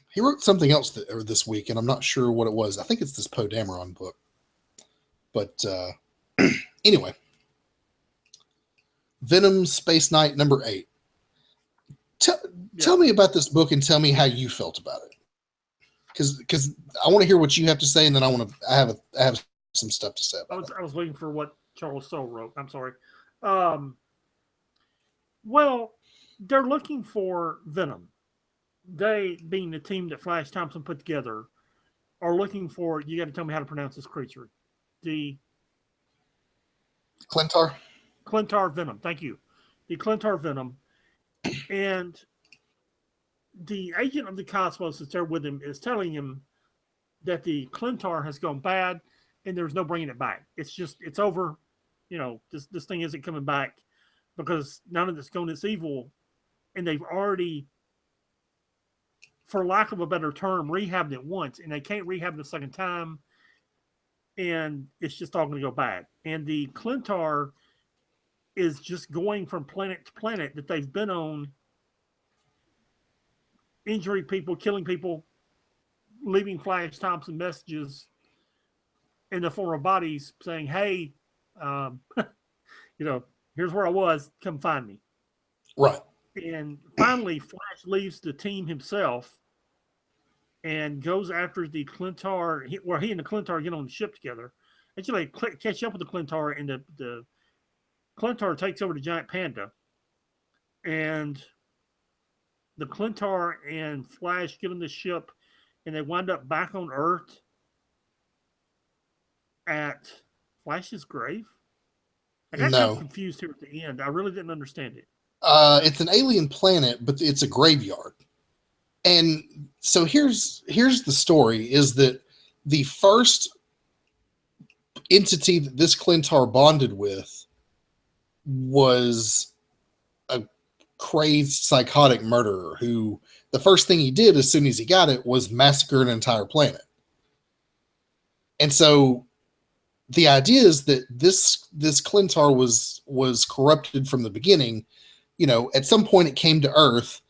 He wrote something else this week, and I'm not sure what it was. I think it's this Poe Dameron book. But anyway, Venom Space Knight number 8. Tell me about this book and tell me how you felt about it. Because I want to hear what you have to say, and then I have some stuff to say about it. I was waiting for what Charles Soule wrote. I'm sorry. Well, they're looking for Venom. They, being the team that Flash Thompson put together, are looking for. You got to tell me how to pronounce this creature. The Clintar. Clintar Venom. Thank you. The Clintar Venom, and the agent of the cosmos that's there with him is telling him that the Clintar has gone bad and there's no bringing it back. It's over. This thing isn't coming back because none of it's gone. It's evil, and they've already, for lack of a better term, rehabbed it once, and they can't rehab it a second time, and it's just all going to go bad. And the Clintar is just going from planet to planet that they've been on, injuring people, killing people, leaving Flash Thompson messages in the form of bodies saying, hey, here's where I was, come find me. Right. And finally, Flash leaves the team himself and goes after the Clintar. He and the Clintar get on the ship together. Actually, catch up with the Clintar, and the Clintar takes over the giant panda. And the Clintar and Flash get on the ship, and they wind up back on Earth at Flash's grave. I got kind of confused here at the end. I really didn't understand it. It's an alien planet, but it's a graveyard. And so here's the story: is that the first entity that this Clintar bonded with was a crazed psychotic murderer who the first thing he did as soon as he got it was massacre an entire planet. And so the idea is that this Clintar was corrupted from the beginning. At some point it came to Earth.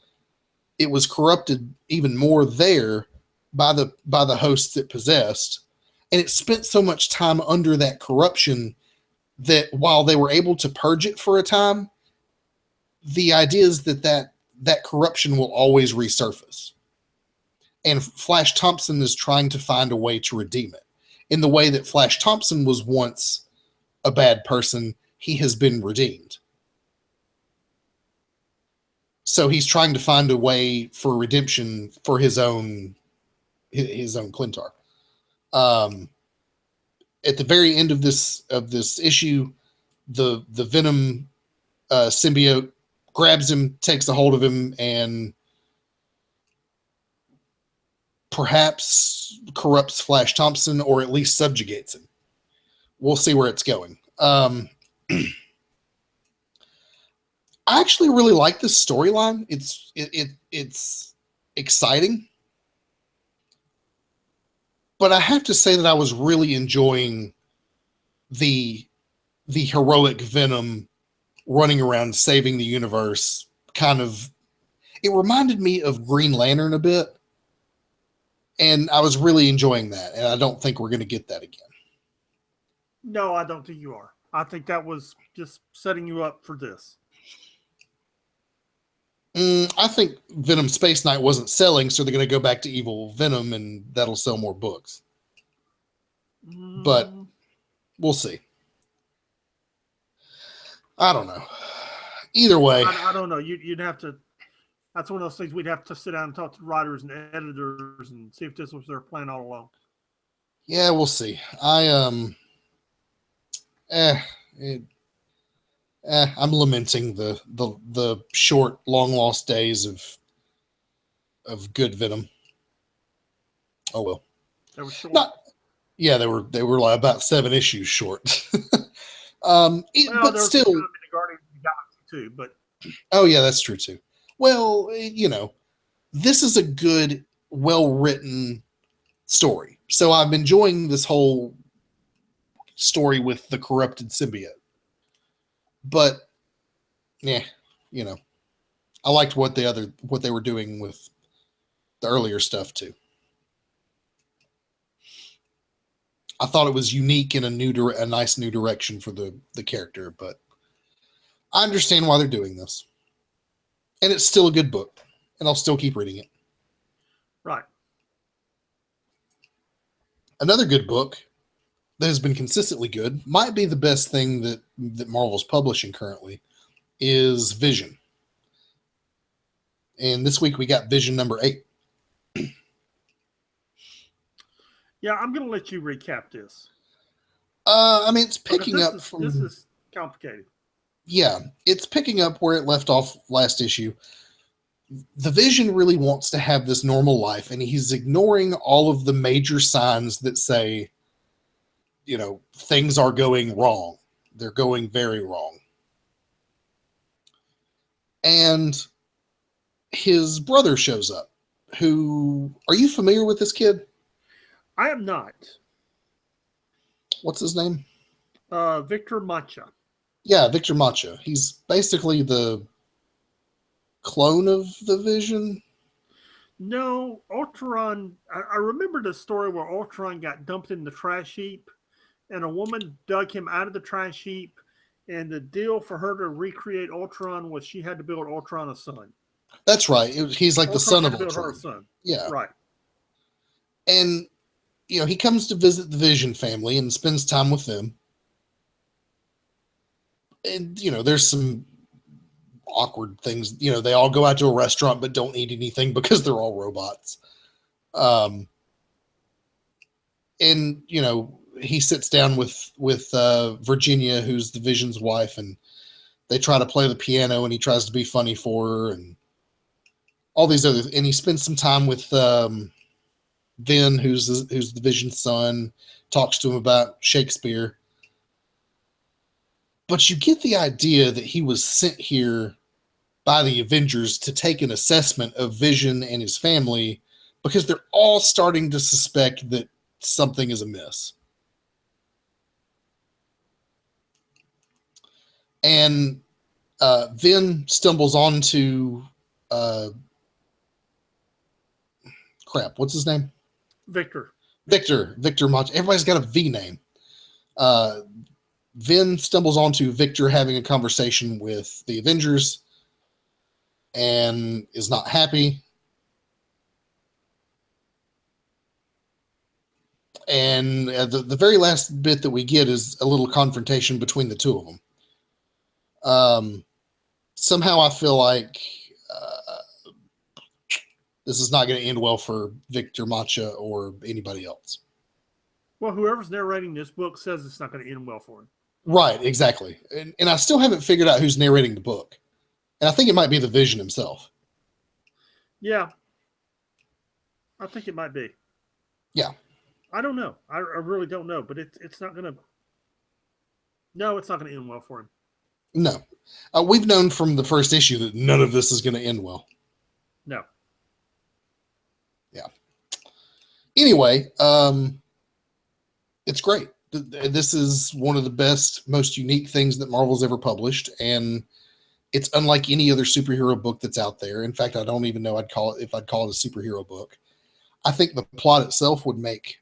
It was corrupted even more there by the hosts it possessed, and it spent so much time under that corruption that while they were able to purge it for a time, the idea is that corruption will always resurface. And Flash Thompson is trying to find a way to redeem it. In the way that Flash Thompson was once a bad person, he has been redeemed. So he's trying to find a way for redemption for his own Clintar. At the very end of this issue, the Venom symbiote grabs him, takes a hold of him, and perhaps corrupts Flash Thompson, or at least subjugates him. We'll see where it's going. I actually really like this storyline. It's exciting, But I have to say that I was really enjoying the heroic Venom running around saving the universe. Kind of, it reminded me of Green Lantern a bit, and I was really enjoying that. And I don't think we're going to get that again. No, I don't think you are. I think that was just setting you up for this. I think Venom Space Knight wasn't selling, so they're going to go back to Evil Venom, and that'll sell more books. But we'll see. I don't know. Either way, I don't know. You'd have to. That's one of those things we'd have to sit down and talk to writers and editors and see if this was their plan all along. Yeah, we'll see. I'm lamenting the short, long lost days of good Venom. Oh well. They were short. Yeah, they were like about 7 issues short. Well, but still, in the Guardians of the Galaxy too. But oh yeah, that's true too. Well, this is a good, well written story. So I'm enjoying this whole story with the corrupted symbiote. But yeah, I liked what they were doing with the earlier stuff too. I thought it was unique in a nice new direction for the character, but I understand why they're doing this. And it's still a good book, and I'll still keep reading it. Right. Another good book that has been consistently good, might be the best thing that Marvel's publishing currently, is Vision. And this week we got Vision number 8. Yeah, I'm going to let you recap this. It's picking up from... This is complicated. Yeah, it's picking up where it left off last issue. The Vision really wants to have this normal life, and he's ignoring all of the major signs that say, things are going wrong. They're going very wrong. And his brother shows up, who... Are you familiar with this kid? I am not. What's his name? Victor Macha. Yeah, Victor Macha. He's basically the clone of the Vision. No, Ultron. I remember the story where Ultron got dumped in the trash heap, and a woman dug him out of the trash heap. And the deal for her to recreate Ultron was she had to build Ultron a son. That's right. He's like Ultron, the son of Ultron. Her son. Yeah, right. And he comes to visit the Vision family and spends time with them. And there's some awkward things. They all go out to a restaurant but don't eat anything because they're all robots. And he sits down with Virginia, who's the Vision's wife, and they try to play the piano, and he tries to be funny for her, and all these other. And he spends some time with Vin, who's the Vision's son, talks to him about Shakespeare. But you get the idea that he was sent here by the Avengers to take an assessment of Vision and his family, because they're all starting to suspect that something is amiss. And Vin stumbles onto what's his name? Victor Macha. Everybody's got a V name. Vin stumbles onto Victor having a conversation with the Avengers and is not happy. And the very last bit that we get is a little confrontation between the two of them. Somehow I feel like this is not going to end well for Victor Macha or anybody else. Well, whoever's narrating this book says it's not going to end well for him. Right, exactly. And I still haven't figured out who's narrating the book. And I think it might be the Vision himself. Yeah. I think it might be. Yeah. I don't know. I really don't know, but it's not going to... No, it's not going to end well for him. No. We've known from the first issue that none of this is going to end well. No. Yeah. Anyway, it's great. This is one of the best, most unique things that Marvel's ever published, and it's unlike any other superhero book that's out there. In fact, I don't even know I'd call it a superhero book. I think the plot itself would make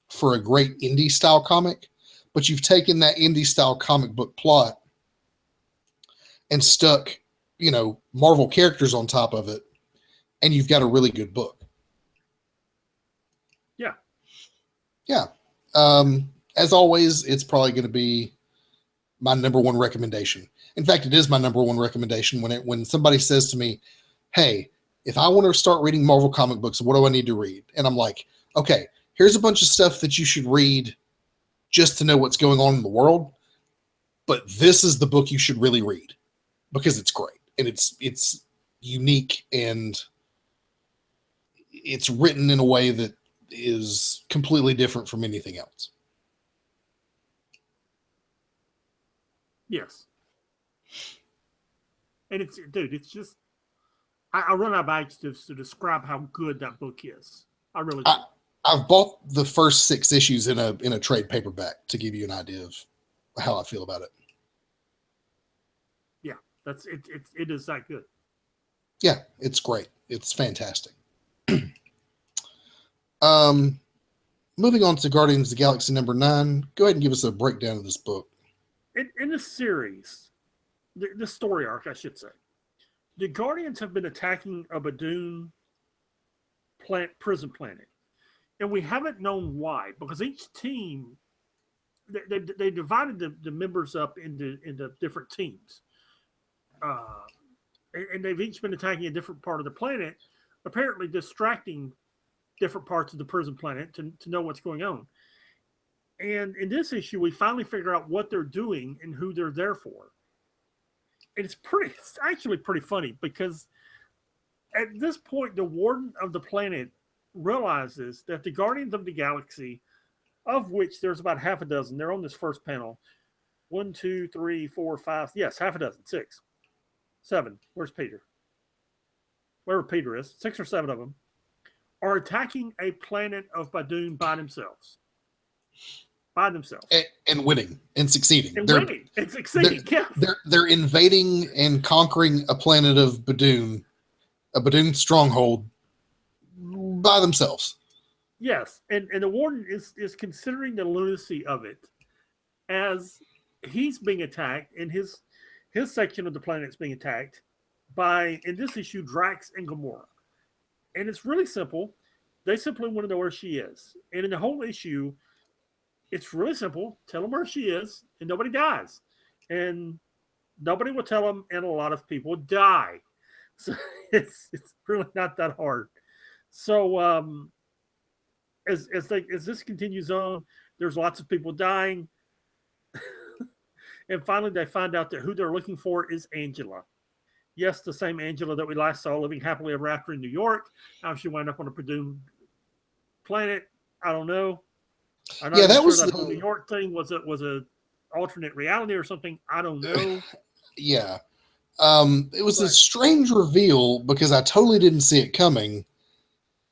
for a great indie style comic, but you've taken that indie style comic book plot and stuck, Marvel characters on top of it, and you've got a really good book. Yeah. Yeah. As always, it's probably going to be my number one recommendation. In fact, it is my number one recommendation when somebody says to me, "Hey, if I want to start reading Marvel comic books, what do I need to read?" And I'm like, "Okay, here's a bunch of stuff that you should read just to know what's going on in the world, but this is the book you should really read because it's great and it's unique and it's written in a way that is completely different from anything else." Yes. And it's just I run out of adjectives to describe how good that book is. I really do. I've bought the first 6 issues in a trade paperback to give you an idea of how I feel about it. Yeah, that's it. It is that good. Yeah, it's great. It's fantastic. Moving on to Guardians of the Galaxy number 9. Go ahead and give us a breakdown of this book. In this series, the story arc, I should say, the Guardians have been attacking a Badoon prison planet, and we haven't known why, because each team they divided the members up into different teams, and they've each been attacking a different part of the planet, apparently distracting different parts of the prison planet to know what's going on. And in this issue, we finally figure out what they're doing and who they're there for. And it's actually pretty funny because at this point, the warden of the planet realizes that the Guardians of the Galaxy, of which there's about half a dozen, they're on this first panel. 1, 2, 3, 4, 5. Yes, half a dozen. 6, 7. Where's Peter? Wherever Peter is, 6 or 7 of them are attacking a planet of Badoon by themselves. And winning and succeeding. And winning and succeeding. They're invading and conquering a planet of Badoon, a Badoon stronghold by themselves. Yes, and the warden is considering the lunacy of it as he's being attacked, and his section of the planet is being attacked by, in this issue, Drax and Gamora. And it's really simple. They simply want to know where she is. And in the whole issue, it's really simple. Tell them where she is, and nobody dies. And nobody will tell them, and a lot of people die. So it's really not that hard. So as this continues on, there's lots of people dying. And finally, they find out that who they're looking for is Angela. Yes, the same Angela that we last saw living happily ever after in New York. How she wound up on a Badoon planet, I don't know. I'm not that sure was that whole New York thing was a alternate reality or something. I don't know. Yeah. It was a strange reveal because I totally didn't see it coming,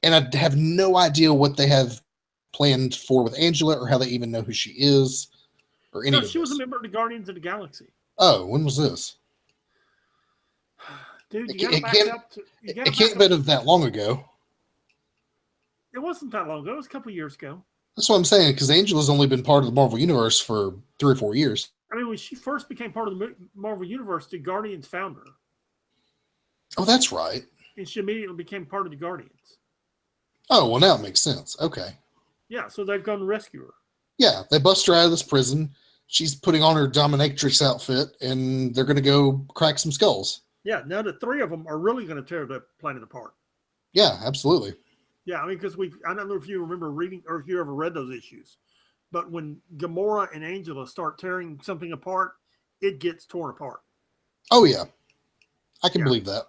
and I have no idea what they have planned for with Angela or how they even know who she is or any of this. She was a member of the Guardians of the Galaxy. Oh, when was this? Dude, it can't have been that long ago. It wasn't that long ago. It was a couple of years ago. That's what I'm saying, because Angela's only been part of the Marvel Universe for 3 or 4 years. I mean, when she first became part of the Marvel Universe, the Guardians found her. Oh, that's right. And she immediately became part of the Guardians. Oh, well, now it makes sense. Okay. Yeah, so they've gone to rescue her. Yeah, they bust her out of this prison. She's putting on her dominatrix outfit, and they're going to go crack some skulls. Yeah, now the 3 of them are really going to tear the planet apart. Yeah, absolutely. Yeah, I mean, because I don't know if you remember reading or if you ever read those issues, but when Gamora and Angela start tearing something apart, it gets torn apart. Oh, yeah. I can believe that.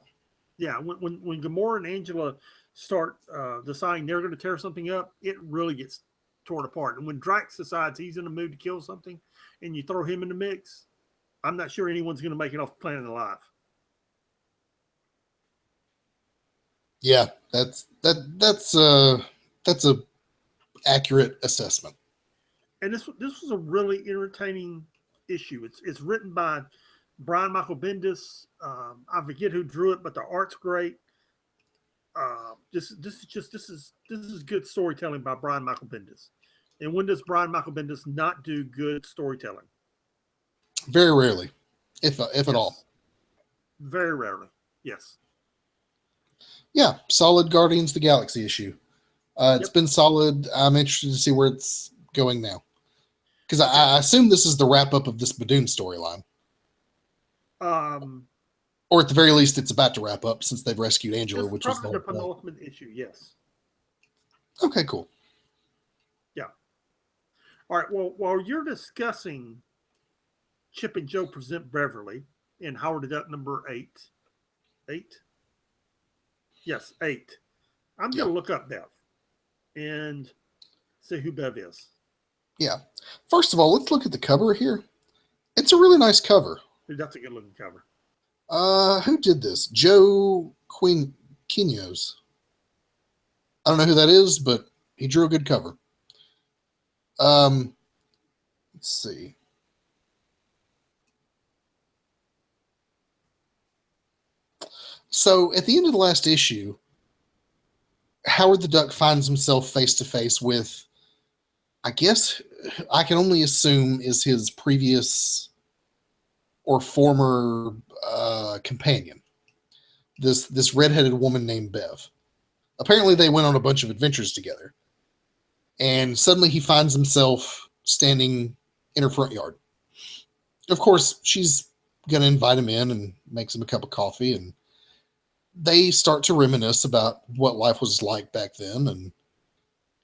Yeah, when Gamora and Angela start deciding they're going to tear something up, it really gets torn apart. And when Drax decides he's in the mood to kill something and you throw him in the mix, I'm not sure anyone's going to make it off the planet alive. Yeah, that's a accurate assessment. And this was a really entertaining issue. It's written by Brian Michael Bendis. I forget who drew it, but the art's great. This is good storytelling by Brian Michael Bendis. And when does Brian Michael Bendis not do good storytelling? Very rarely, if at all. Very rarely. Yes. Yeah, solid Guardians of the Galaxy issue. It's been solid. I'm interested to see where it's going now. Because I assume this is the wrap up of this Badoon storyline. Or at the very least, it's about to wrap up since they've rescued Angela, which is the penultimate issue. Yes. Okay, cool. Yeah. All right. Well, while you're discussing Chip and Jo Present Beverly in Howard the Duck number 8. Yes, 8. I'm going to look up Bev and see who Bev is. Yeah. First of all, let's look at the cover here. It's a really nice cover. That's a good looking cover. Who did this? Joe Quinones. I don't know who that is, but he drew a good cover. Let's see. So at the end of the last issue, Howard the Duck finds himself face to face with, I guess I can only assume is his previous or former companion, this redheaded woman named Bev. Apparently they went on a bunch of adventures together, and suddenly he finds himself standing in her front yard. Of course, she's going to invite him in and makes him a cup of coffee, and they start to reminisce about what life was like back then, and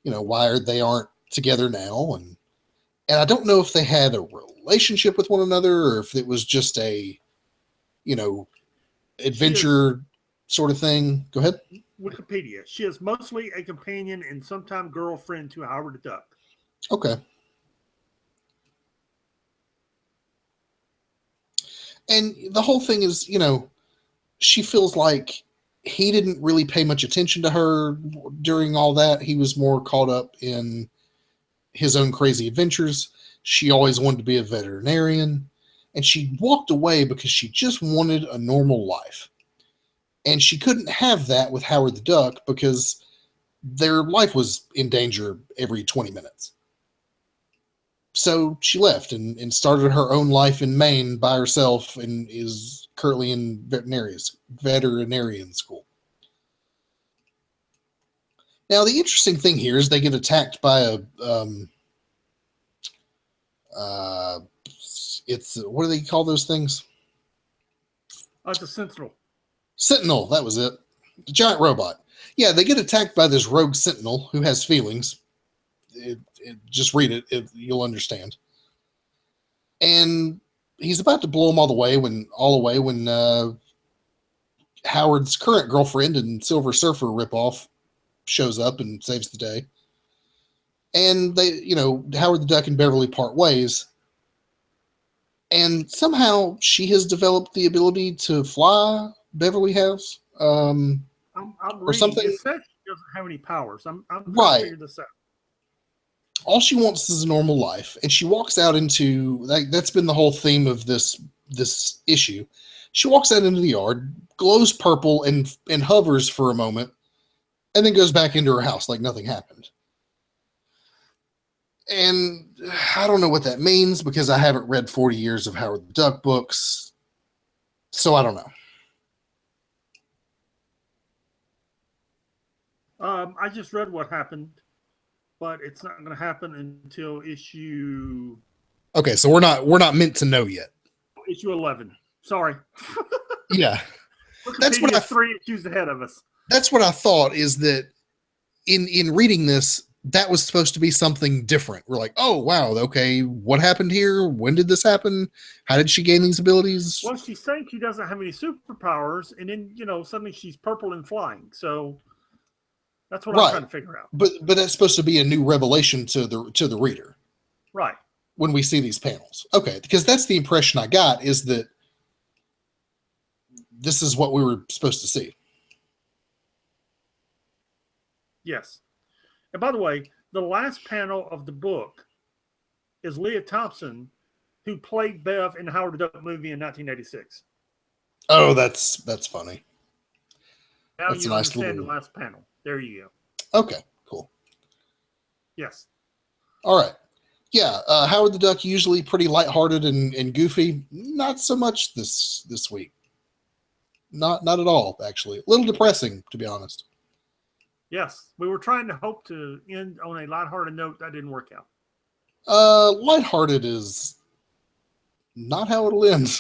why they aren't together now, and I don't know if they had a relationship with one another or if it was just a adventure sort of thing. Go ahead. Wikipedia. She is mostly a companion and sometime girlfriend to Howard the Duck. Okay. And the whole thing is, she feels like he didn't really pay much attention to her during all that. He was more caught up in his own crazy adventures. She always wanted to be a veterinarian, and she walked away because she just wanted a normal life. And she couldn't have that with Howard the Duck because their life was in danger every 20 minutes. So she left and started her own life in Maine by herself and is currently in veterinarian school. Now, the interesting thing here is they get attacked by a what do they call those things? It's a sentinel. Sentinel, that was it. The giant robot. Yeah, they get attacked by this rogue sentinel who has feelings. Just read it, you'll understand. And he's about to blow them all away when Howard's current girlfriend and Silver Surfer ripoff shows up and saves the day. And they, Howard the Duck and Beverly part ways. And somehow she has developed the ability to fly. Beverly has. I'm reading. Something. It says she doesn't have any powers. I'm trying to figure this out. All she wants is a normal life, and she walks out into that's been the whole theme of this issue. She walks out into the yard, glows purple, and hovers for a moment, and then goes back into her house like nothing happened. And I don't know what that means because I haven't read 40 years of Howard the Duck books, so I don't know. I just read what happened, but it's not going to happen until issue. Okay, so we're not meant to know yet. Issue 11. Sorry. Yeah, that's what 3 issues ahead of us. That's what I thought. Is that in reading this, that was supposed to be something different. We're like, oh wow, okay, what happened here? When did this happen? How did she gain these abilities? Well, she's saying she doesn't have any superpowers, and then suddenly she's purple and flying. So. That's what I'm trying to figure out. But that's supposed to be a new revelation to the reader. Right. When we see these panels. Okay, because that's the impression I got, is that this is what we were supposed to see. Yes. And by the way, the last panel of the book is Leah Thompson, who played Bev in the Howard the Duck movie in 1986. Oh, that's funny. Now That's a you nice understand little. the last panel. There you go. Okay, cool. Yes. All right. Yeah, Howard the Duck usually pretty lighthearted and goofy. Not so much this week. Not at all, actually. A little depressing, to be honest. Yes. We were trying to hope to end on a lighthearted note. That didn't work out. Lighthearted is not how it'll end.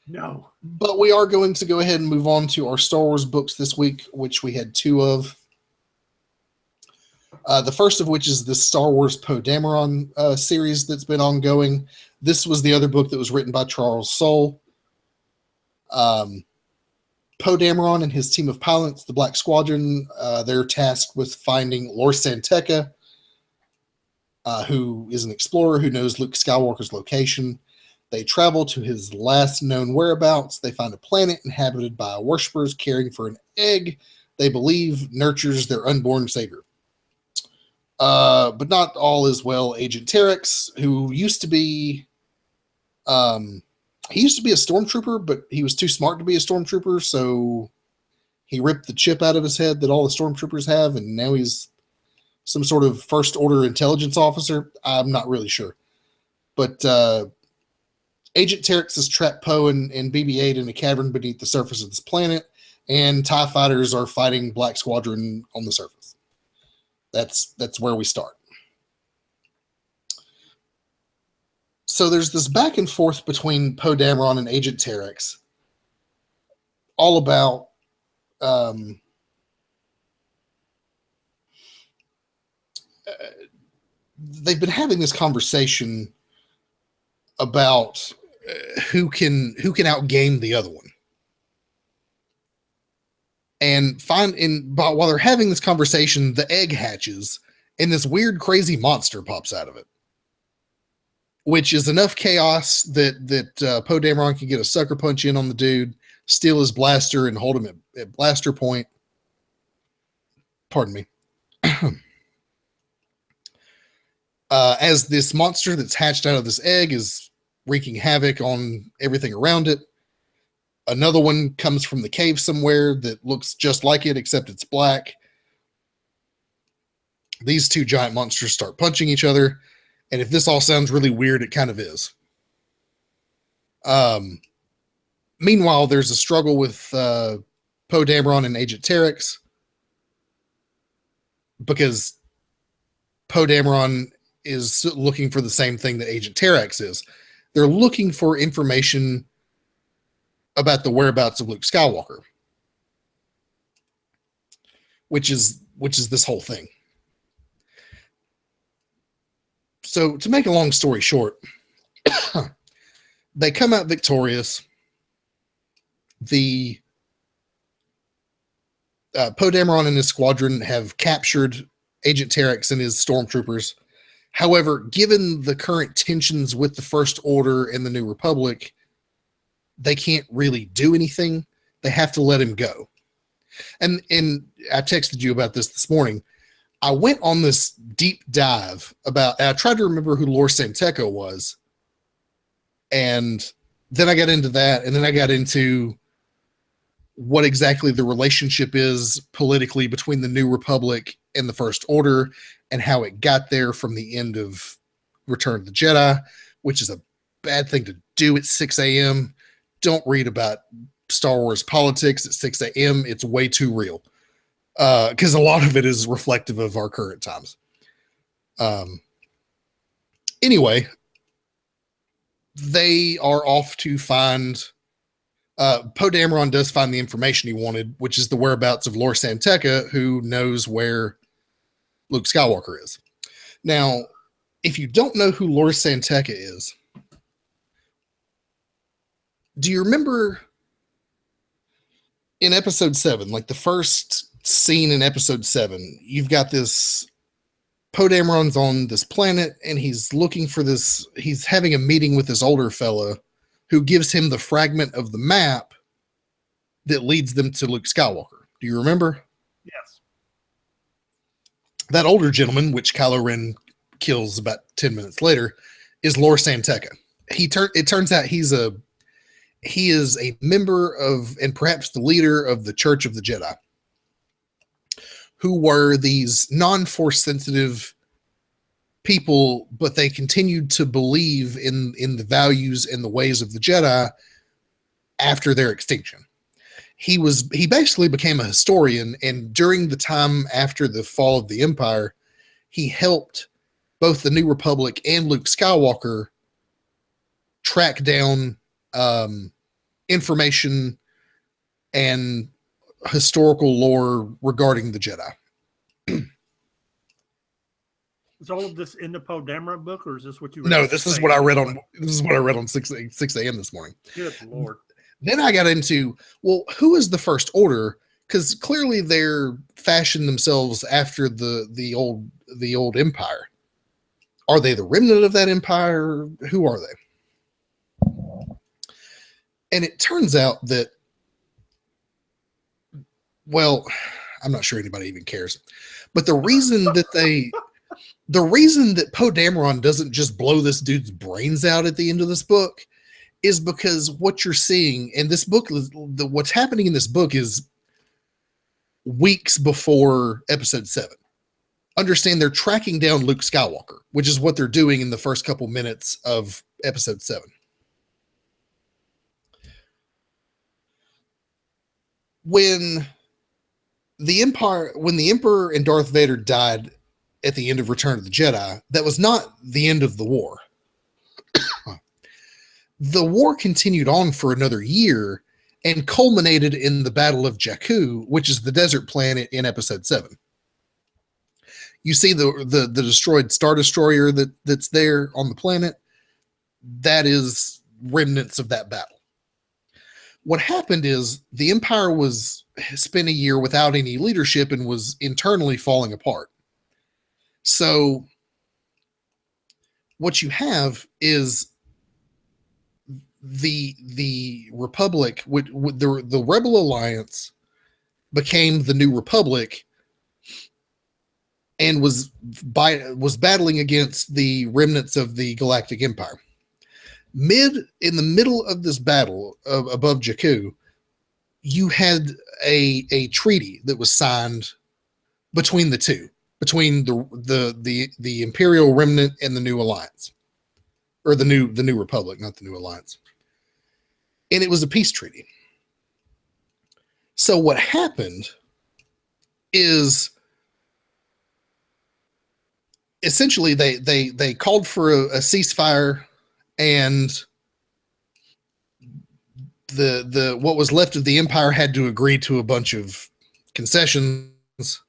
No. But we are going to go ahead and move on to our Star Wars books this week, which we had 2 of. The first of which is the Star Wars Poe Dameron series that's been ongoing. This was the other book that was written by Charles Soule. Poe Dameron and his team of pilots, the Black Squadron, they're tasked with finding Lor San Tekka, who is an explorer who knows Luke Skywalker's location. They travel to his last known whereabouts. They find a planet inhabited by worshippers caring for an egg they believe nurtures their unborn savior. But not all is well. Agent Terex, who used to be, he used to be a stormtrooper, but he was too smart to be a stormtrooper, so he ripped the chip out of his head that all the stormtroopers have, and now he's some sort of first order intelligence officer. I'm not really sure, but Agent Terex has trapped Poe and BB-8 in a cavern beneath the surface of this planet, and TIE fighters are fighting Black Squadron on the surface. That's where we start. So there's this back and forth between Poe Dameron and Agent Terex, all about they've been having this conversation about who can outgame the other one. And while they're having this conversation, the egg hatches and this weird, crazy monster pops out of it, which is enough chaos that Poe Dameron can get a sucker punch in on the dude, steal his blaster, and hold him at blaster point. Pardon me. As this monster that's hatched out of this egg is wreaking havoc on everything around it, another one comes from the cave somewhere that looks just like it, except it's black. These 2 giant monsters start punching each other. And if this all sounds really weird, it kind of is. Meanwhile, there's a struggle with Poe Dameron and Agent Terex, because Poe Dameron is looking for the same thing that Agent Terex is. They're looking for information about the whereabouts of Luke Skywalker, which is this whole thing. So to make a long story short, they come out victorious. The Poe Dameron and his squadron have captured Agent Terex and his stormtroopers. However, given the current tensions with the First Order and the New Republic, they can't really do anything. They have to let him go. And I texted you about this morning. I went on this deep dive I tried to remember who Lor San Tekka was. And then I got into that. And then I got into what exactly the relationship is politically between the New Republic and the First Order, and how it got there from the end of Return of the Jedi, which is a bad thing to do at 6 a.m. Don't read about Star Wars politics at 6 a.m. It's way too real. Because a lot of it is reflective of our current times. Anyway, they are off to find... Poe Dameron does find the information he wanted, which is the whereabouts of Lor San Tekka, who knows where Luke Skywalker is. Now, if you don't know who Lor San Tekka is, do you remember in episode 7, like the first scene in episode 7, you've got this Poe Dameron's on this planet and he's looking for this, he's having a meeting with this older fella who gives him the fragment of the map that leads them to Luke Skywalker. Do you remember? Yes. That older gentleman, which Kylo Ren kills about 10 minutes later, is Lor San Tekka. It turns out he is a member of, and perhaps the leader of, the Church of the Jedi, who were these non-force sensitive people, but they continued to believe in the values and the ways of the Jedi after their extinction. He basically became a historian, and during the time after the fall of the Empire, he helped both the New Republic and Luke Skywalker track down information and historical lore regarding the Jedi. Is all of this in the Poe Dameron book, or is this what you read? No, this is what I read on 6 a.m. this morning. Good Lord. Then I got into, well, who is the First Order? Because clearly they're fashioned themselves after the old Empire. Are they the remnant of that empire? Who are they? And it turns out that, well, I'm not sure anybody even cares, but the reason that Poe Dameron doesn't just blow this dude's brains out at the end of this book is because what you're seeing in this book, what's happening in this book is weeks before episode 7. Understand they're tracking down Luke Skywalker, which is what they're doing in the first couple minutes of episode 7. When the Emperor and Darth Vader died at the end of Return of the Jedi, that was not the end of the war. The war continued on for another year and culminated in the Battle of Jakku, which is the desert planet in episode 7. You see the destroyed Star Destroyer that's there on the planet. That is remnants of that battle. What happened is the Empire spent a year without any leadership and was internally falling apart. So what you have is the Republic, the Rebel Alliance became the New Republic and was battling against the remnants of the Galactic Empire. In the middle of this battle above Jakku, you had a treaty that was signed between the two, between the Imperial remnant and the New Alliance, or the New Republic, not the New Alliance. And it was a peace treaty. So what happened is essentially they called for a ceasefire, and the what was left of the Empire had to agree to a bunch of concessions,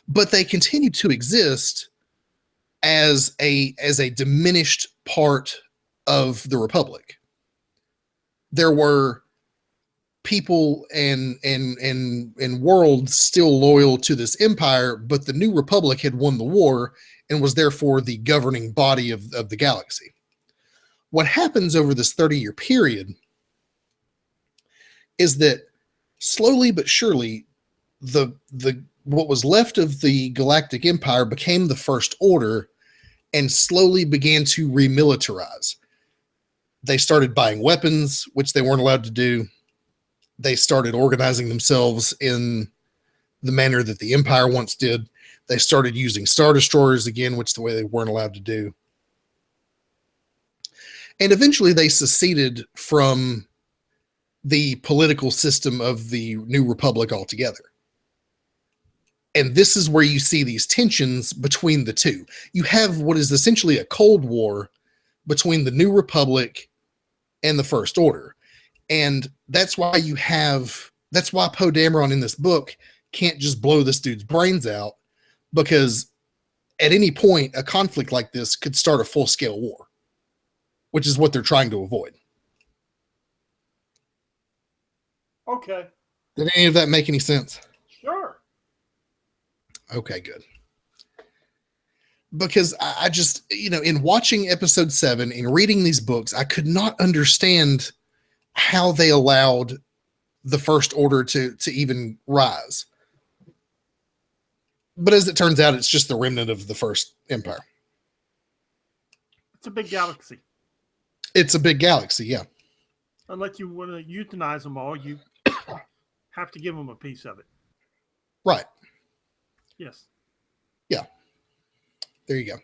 but they continued to exist as a diminished part of the Republic. There were people and worlds still loyal to this empire, but the New Republic had won the war and was therefore the governing body of the galaxy. What happens over this 30-year period is that slowly but surely what was left of the Galactic Empire became the First Order and slowly began to remilitarize. They started buying weapons, which they weren't allowed to do. They started organizing themselves in the manner that the Empire once did. They started using Star Destroyers again, which is the way they weren't allowed to do. And eventually they seceded from the political system of the New Republic altogether. And this is where you see these tensions between the two. You have what is essentially a Cold War between the New Republic and the First Order. And that's why Poe Dameron in this book can't just blow this dude's brains out, because at any point, a conflict like this could start a full-scale war, which is what they're trying to avoid. Okay. Did any of that make any sense? Sure. Okay, good. Because I just, in watching episode 7 and reading these books, I could not understand how they allowed the First Order to even rise. But as it turns out, it's just the remnant of the first empire. It's a big galaxy. It's a big galaxy, yeah. Unless you want to euthanize them all, you have to give them a piece of it. Right. Yes. Yeah. There you go.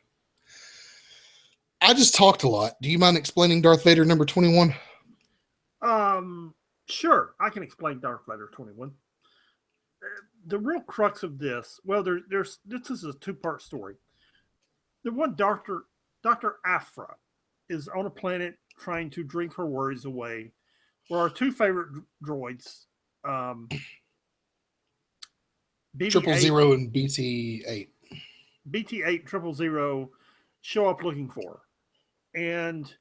I just talked a lot. Do you mind explaining Darth Vader number 21? Sure. I can explain Darth Vader 21. The real crux of this, well, this is a two-part story. The one Dr. Afra is on a planet trying to drink her worries away, where our two favorite droids, BB-8, 000 and BT-8. BT-8 000 show up looking for her and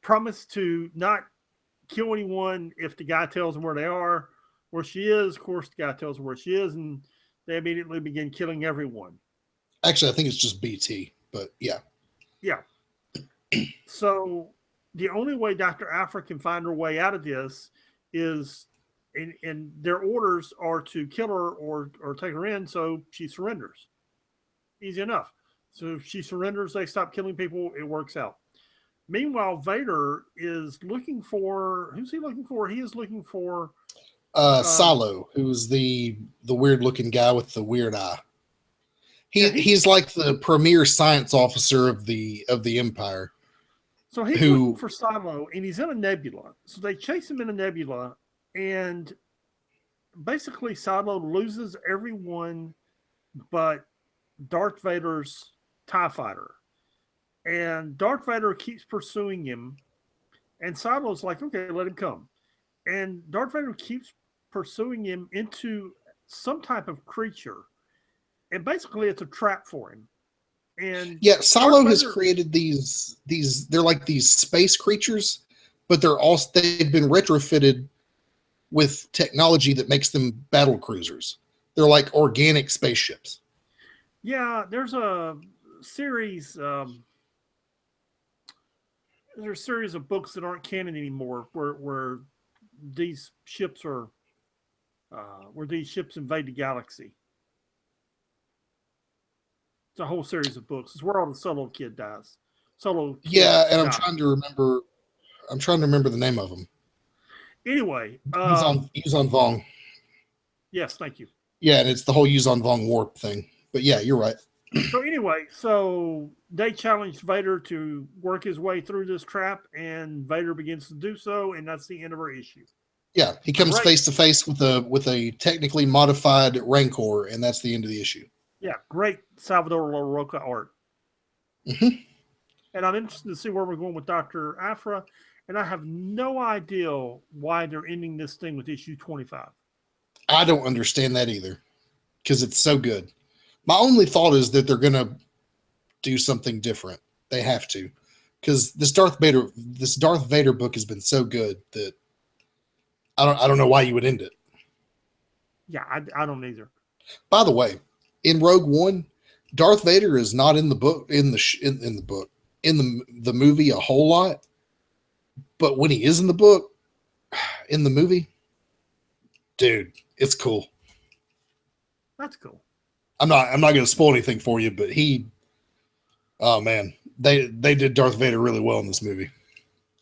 promise to not kill anyone if the guy tells them where they are, where she is. Of course, the guy tells them where she is, and they immediately begin killing everyone. Actually, I think it's just BT, but yeah. Yeah. So the only way Dr. Afra can find her way out of this is, and their orders are to kill her or take her in, so she surrenders. Easy enough. So if she surrenders, they stop killing people, it works out. Meanwhile, Vader is looking for, who's he looking for? He is looking for Salo, who's the weird looking guy with the weird eye. He's like the premier science officer of the Empire. So he's looking for Silo, and he's in a nebula. So they chase him in a nebula, and basically Silo loses everyone but Darth Vader's TIE fighter. And Darth Vader keeps pursuing him, and Silo's like, okay, let him come. And Darth Vader keeps pursuing him into some type of creature. And basically it's a trap for him. And yeah, Silo has created these they're like these space creatures, but they've been retrofitted with technology that makes them battle cruisers. They're like organic spaceships. Yeah, there's a series there's a series of books that aren't canon anymore where these ships are where these ships invade the galaxy. It's a whole series of books. It's where all the Solo kid dies. Yeah, and I'm trying to remember the name of them. Anyway, Yuuzhan Vong. Yes, thank you. Yeah, and it's the whole Yuuzhan Vong warp thing. But yeah, you're right. So anyway, so they challenged Vader to work his way through this trap, and Vader begins to do so, and that's the end of our issue. Yeah, he comes face to face with a technically modified Rancor, and that's the end of the issue. Yeah, great Salvador LaRocca art. Mm-hmm. And I'm interested to see where we're going with Dr. Afra, and I have no idea why they're ending this thing with issue 25. I don't understand that either, because it's so good. My only thought is that they're going to do something different. They have to, because this Darth Vader book has been so good that I don't know why you would end it. Yeah, I don't either. By the way, in Rogue One, Darth Vader is not in the book in the movie a whole lot, but when he is in the book, in the movie, dude, it's cool. That's cool. I'm not going to spoil anything for you, but oh man, they did Darth Vader really well in this movie.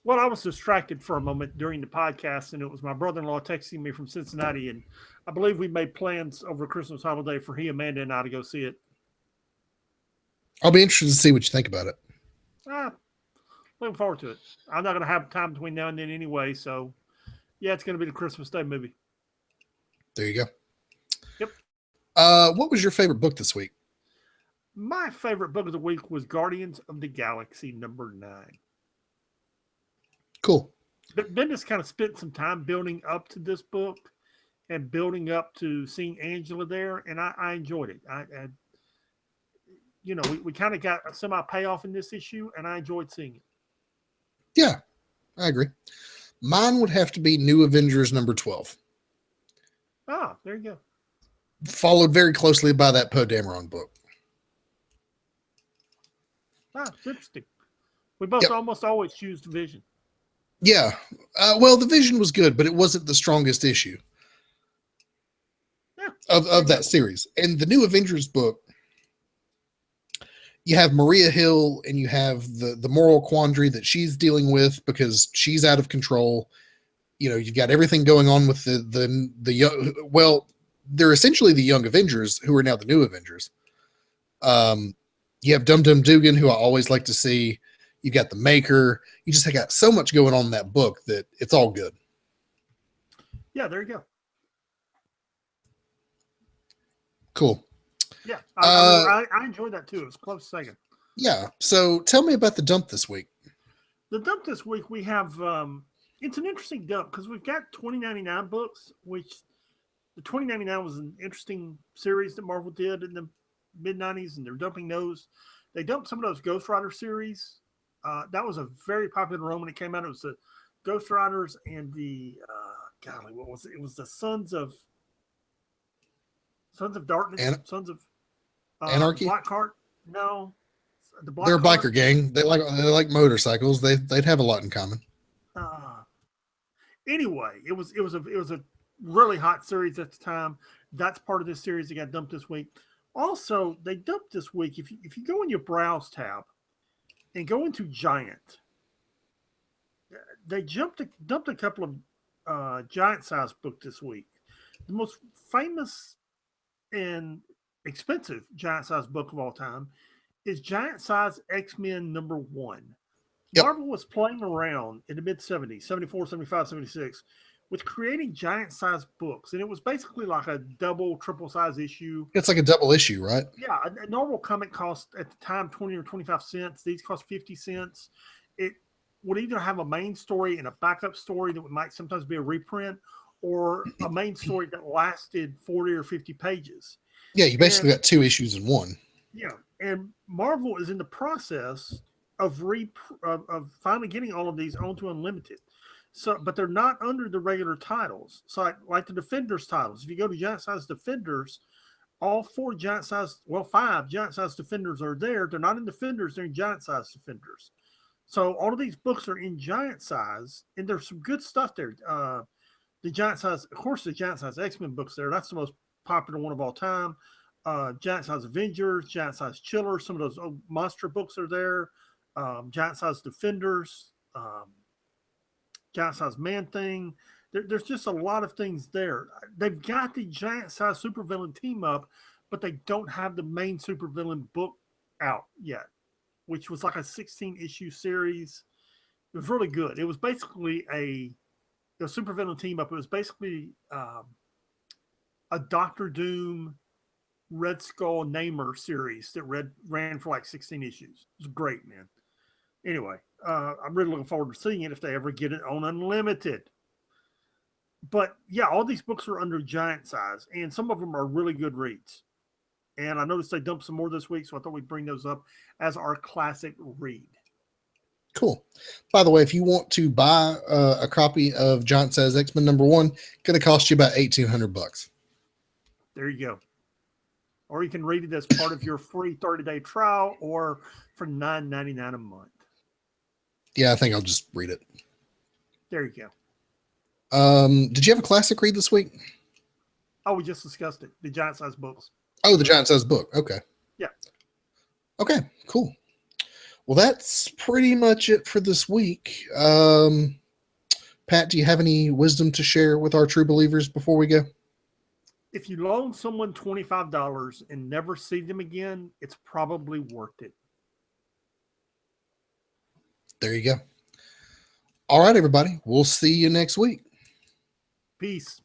Well, I was distracted for a moment during the podcast, and it was my brother-in-law texting me from Cincinnati, and I believe we made plans over Christmas holiday for Amanda, and I to go see it. I'll be interested to see what you think about it. Looking forward to it. I'm not going to have time between now and then anyway, so yeah, it's going to be the Christmas Day movie. There you go. Yep. What was your favorite book this week? My favorite book of the week was Guardians of the Galaxy #9. Cool. But Bendis kind of spent some time building up to this book and building up to seeing Angela there, and I enjoyed it. We kind of got a semi payoff in this issue, and I enjoyed seeing it. Yeah, I agree. Mine would have to be New Avengers #12. Ah, there you go. Followed very closely by that Poe Dameron book. Ah, it's interesting. We both almost always choose Vision. Yeah. Well, the Vision was good, but it wasn't the strongest issue. Yeah, of that series. And the new Avengers book, you have Maria Hill and you have the moral quandary that she's dealing with because she's out of control. You know, you've got everything going on with the young, well, they're essentially the young Avengers who are now the new Avengers. You have Dum Dum Dugan, who I always like to see. You got the Maker. You just got so much going on in that book that it's all good. Yeah, there you go. Cool. Yeah, I enjoyed that too. It was a close second. Yeah. So tell me about the dump this week. The dump this week, we have, it's an interesting dump because we've got 2099 books, which the 2099 was an interesting series that Marvel did in the mid 90s, and they're dumping those. They dumped some of those Ghost Rider series. That was a very popular run when it came out. It was the Ghost Riders and the, golly, what was it? It was the Sons of Darkness, Sons of Anarchy. Blackheart. No, they're a biker gang. They like motorcycles. They'd have a lot in common. Anyway, it was a really hot series at the time. That's part of this series that got dumped this week. Also, they dumped this week. If you go in your browse tab and go into Giant, they dumped a couple of Giant size book this week. The most famous and expensive Giant size book of all time is Giant Size X-Men #1. Yep. Marvel was playing around in the mid 70s, 74, 75, 76, with creating giant size books. And it was basically like a double, triple size issue. It's like a double issue, right? Yeah. A normal comic cost at the time 20 or 25 cents. These cost 50 cents. It would either have a main story and a backup story that might sometimes be a reprint, or a main story that lasted 40 or 50 pages. Yeah, you basically got two issues in one. Yeah. And Marvel is in the process of finally getting all of these onto Unlimited. So, but they're not under the regular titles. So, like the Defenders titles, if you go to Giant Size Defenders, all 5 Giant Size Defenders are there. They're not in Defenders, they're in Giant Size Defenders. So, all of these books are in Giant Size, and there's some good stuff there. The Giant Size, of course, the Giant Size X-Men books there. That's the most popular one of all time. Giant Size Avengers, Giant Size Chiller, some of those old monster books are there. Giant Size Defenders, Giant Size Man Thing. There's just a lot of things there. They've got the Giant Size Supervillain team up, but they don't have the main supervillain book out yet, which was like a 16-issue series. It was really good. It was basically a supervillain team up. It was basically a Doctor Doom, Red Skull, Namor series that ran for like 16 issues. It was great, man. Anyway, I'm really looking forward to seeing it if they ever get it on Unlimited. But yeah, all these books are under Giant Size, and some of them are really good reads. And I noticed they dumped some more this week, so I thought we'd bring those up as our classic read. Cool. By the way, if you want to buy a copy of Giant Size X-Men #1, going to cost you about $1,800. There you go. Or you can read it as part of your free 30-day trial, or for $9.99 a month. Yeah, I think I'll just read it. There you go. Did you have a classic read this week? Oh, we just discussed it. The Giant Size books. Oh, the Giant Size book. Okay. Yeah. Okay, cool. Well, that's pretty much it for this week. Pat, do you have any wisdom to share with our true believers before we go? If you loan someone $25 and never see them again, it's probably worth it. There you go. All right, everybody. We'll see you next week. Peace.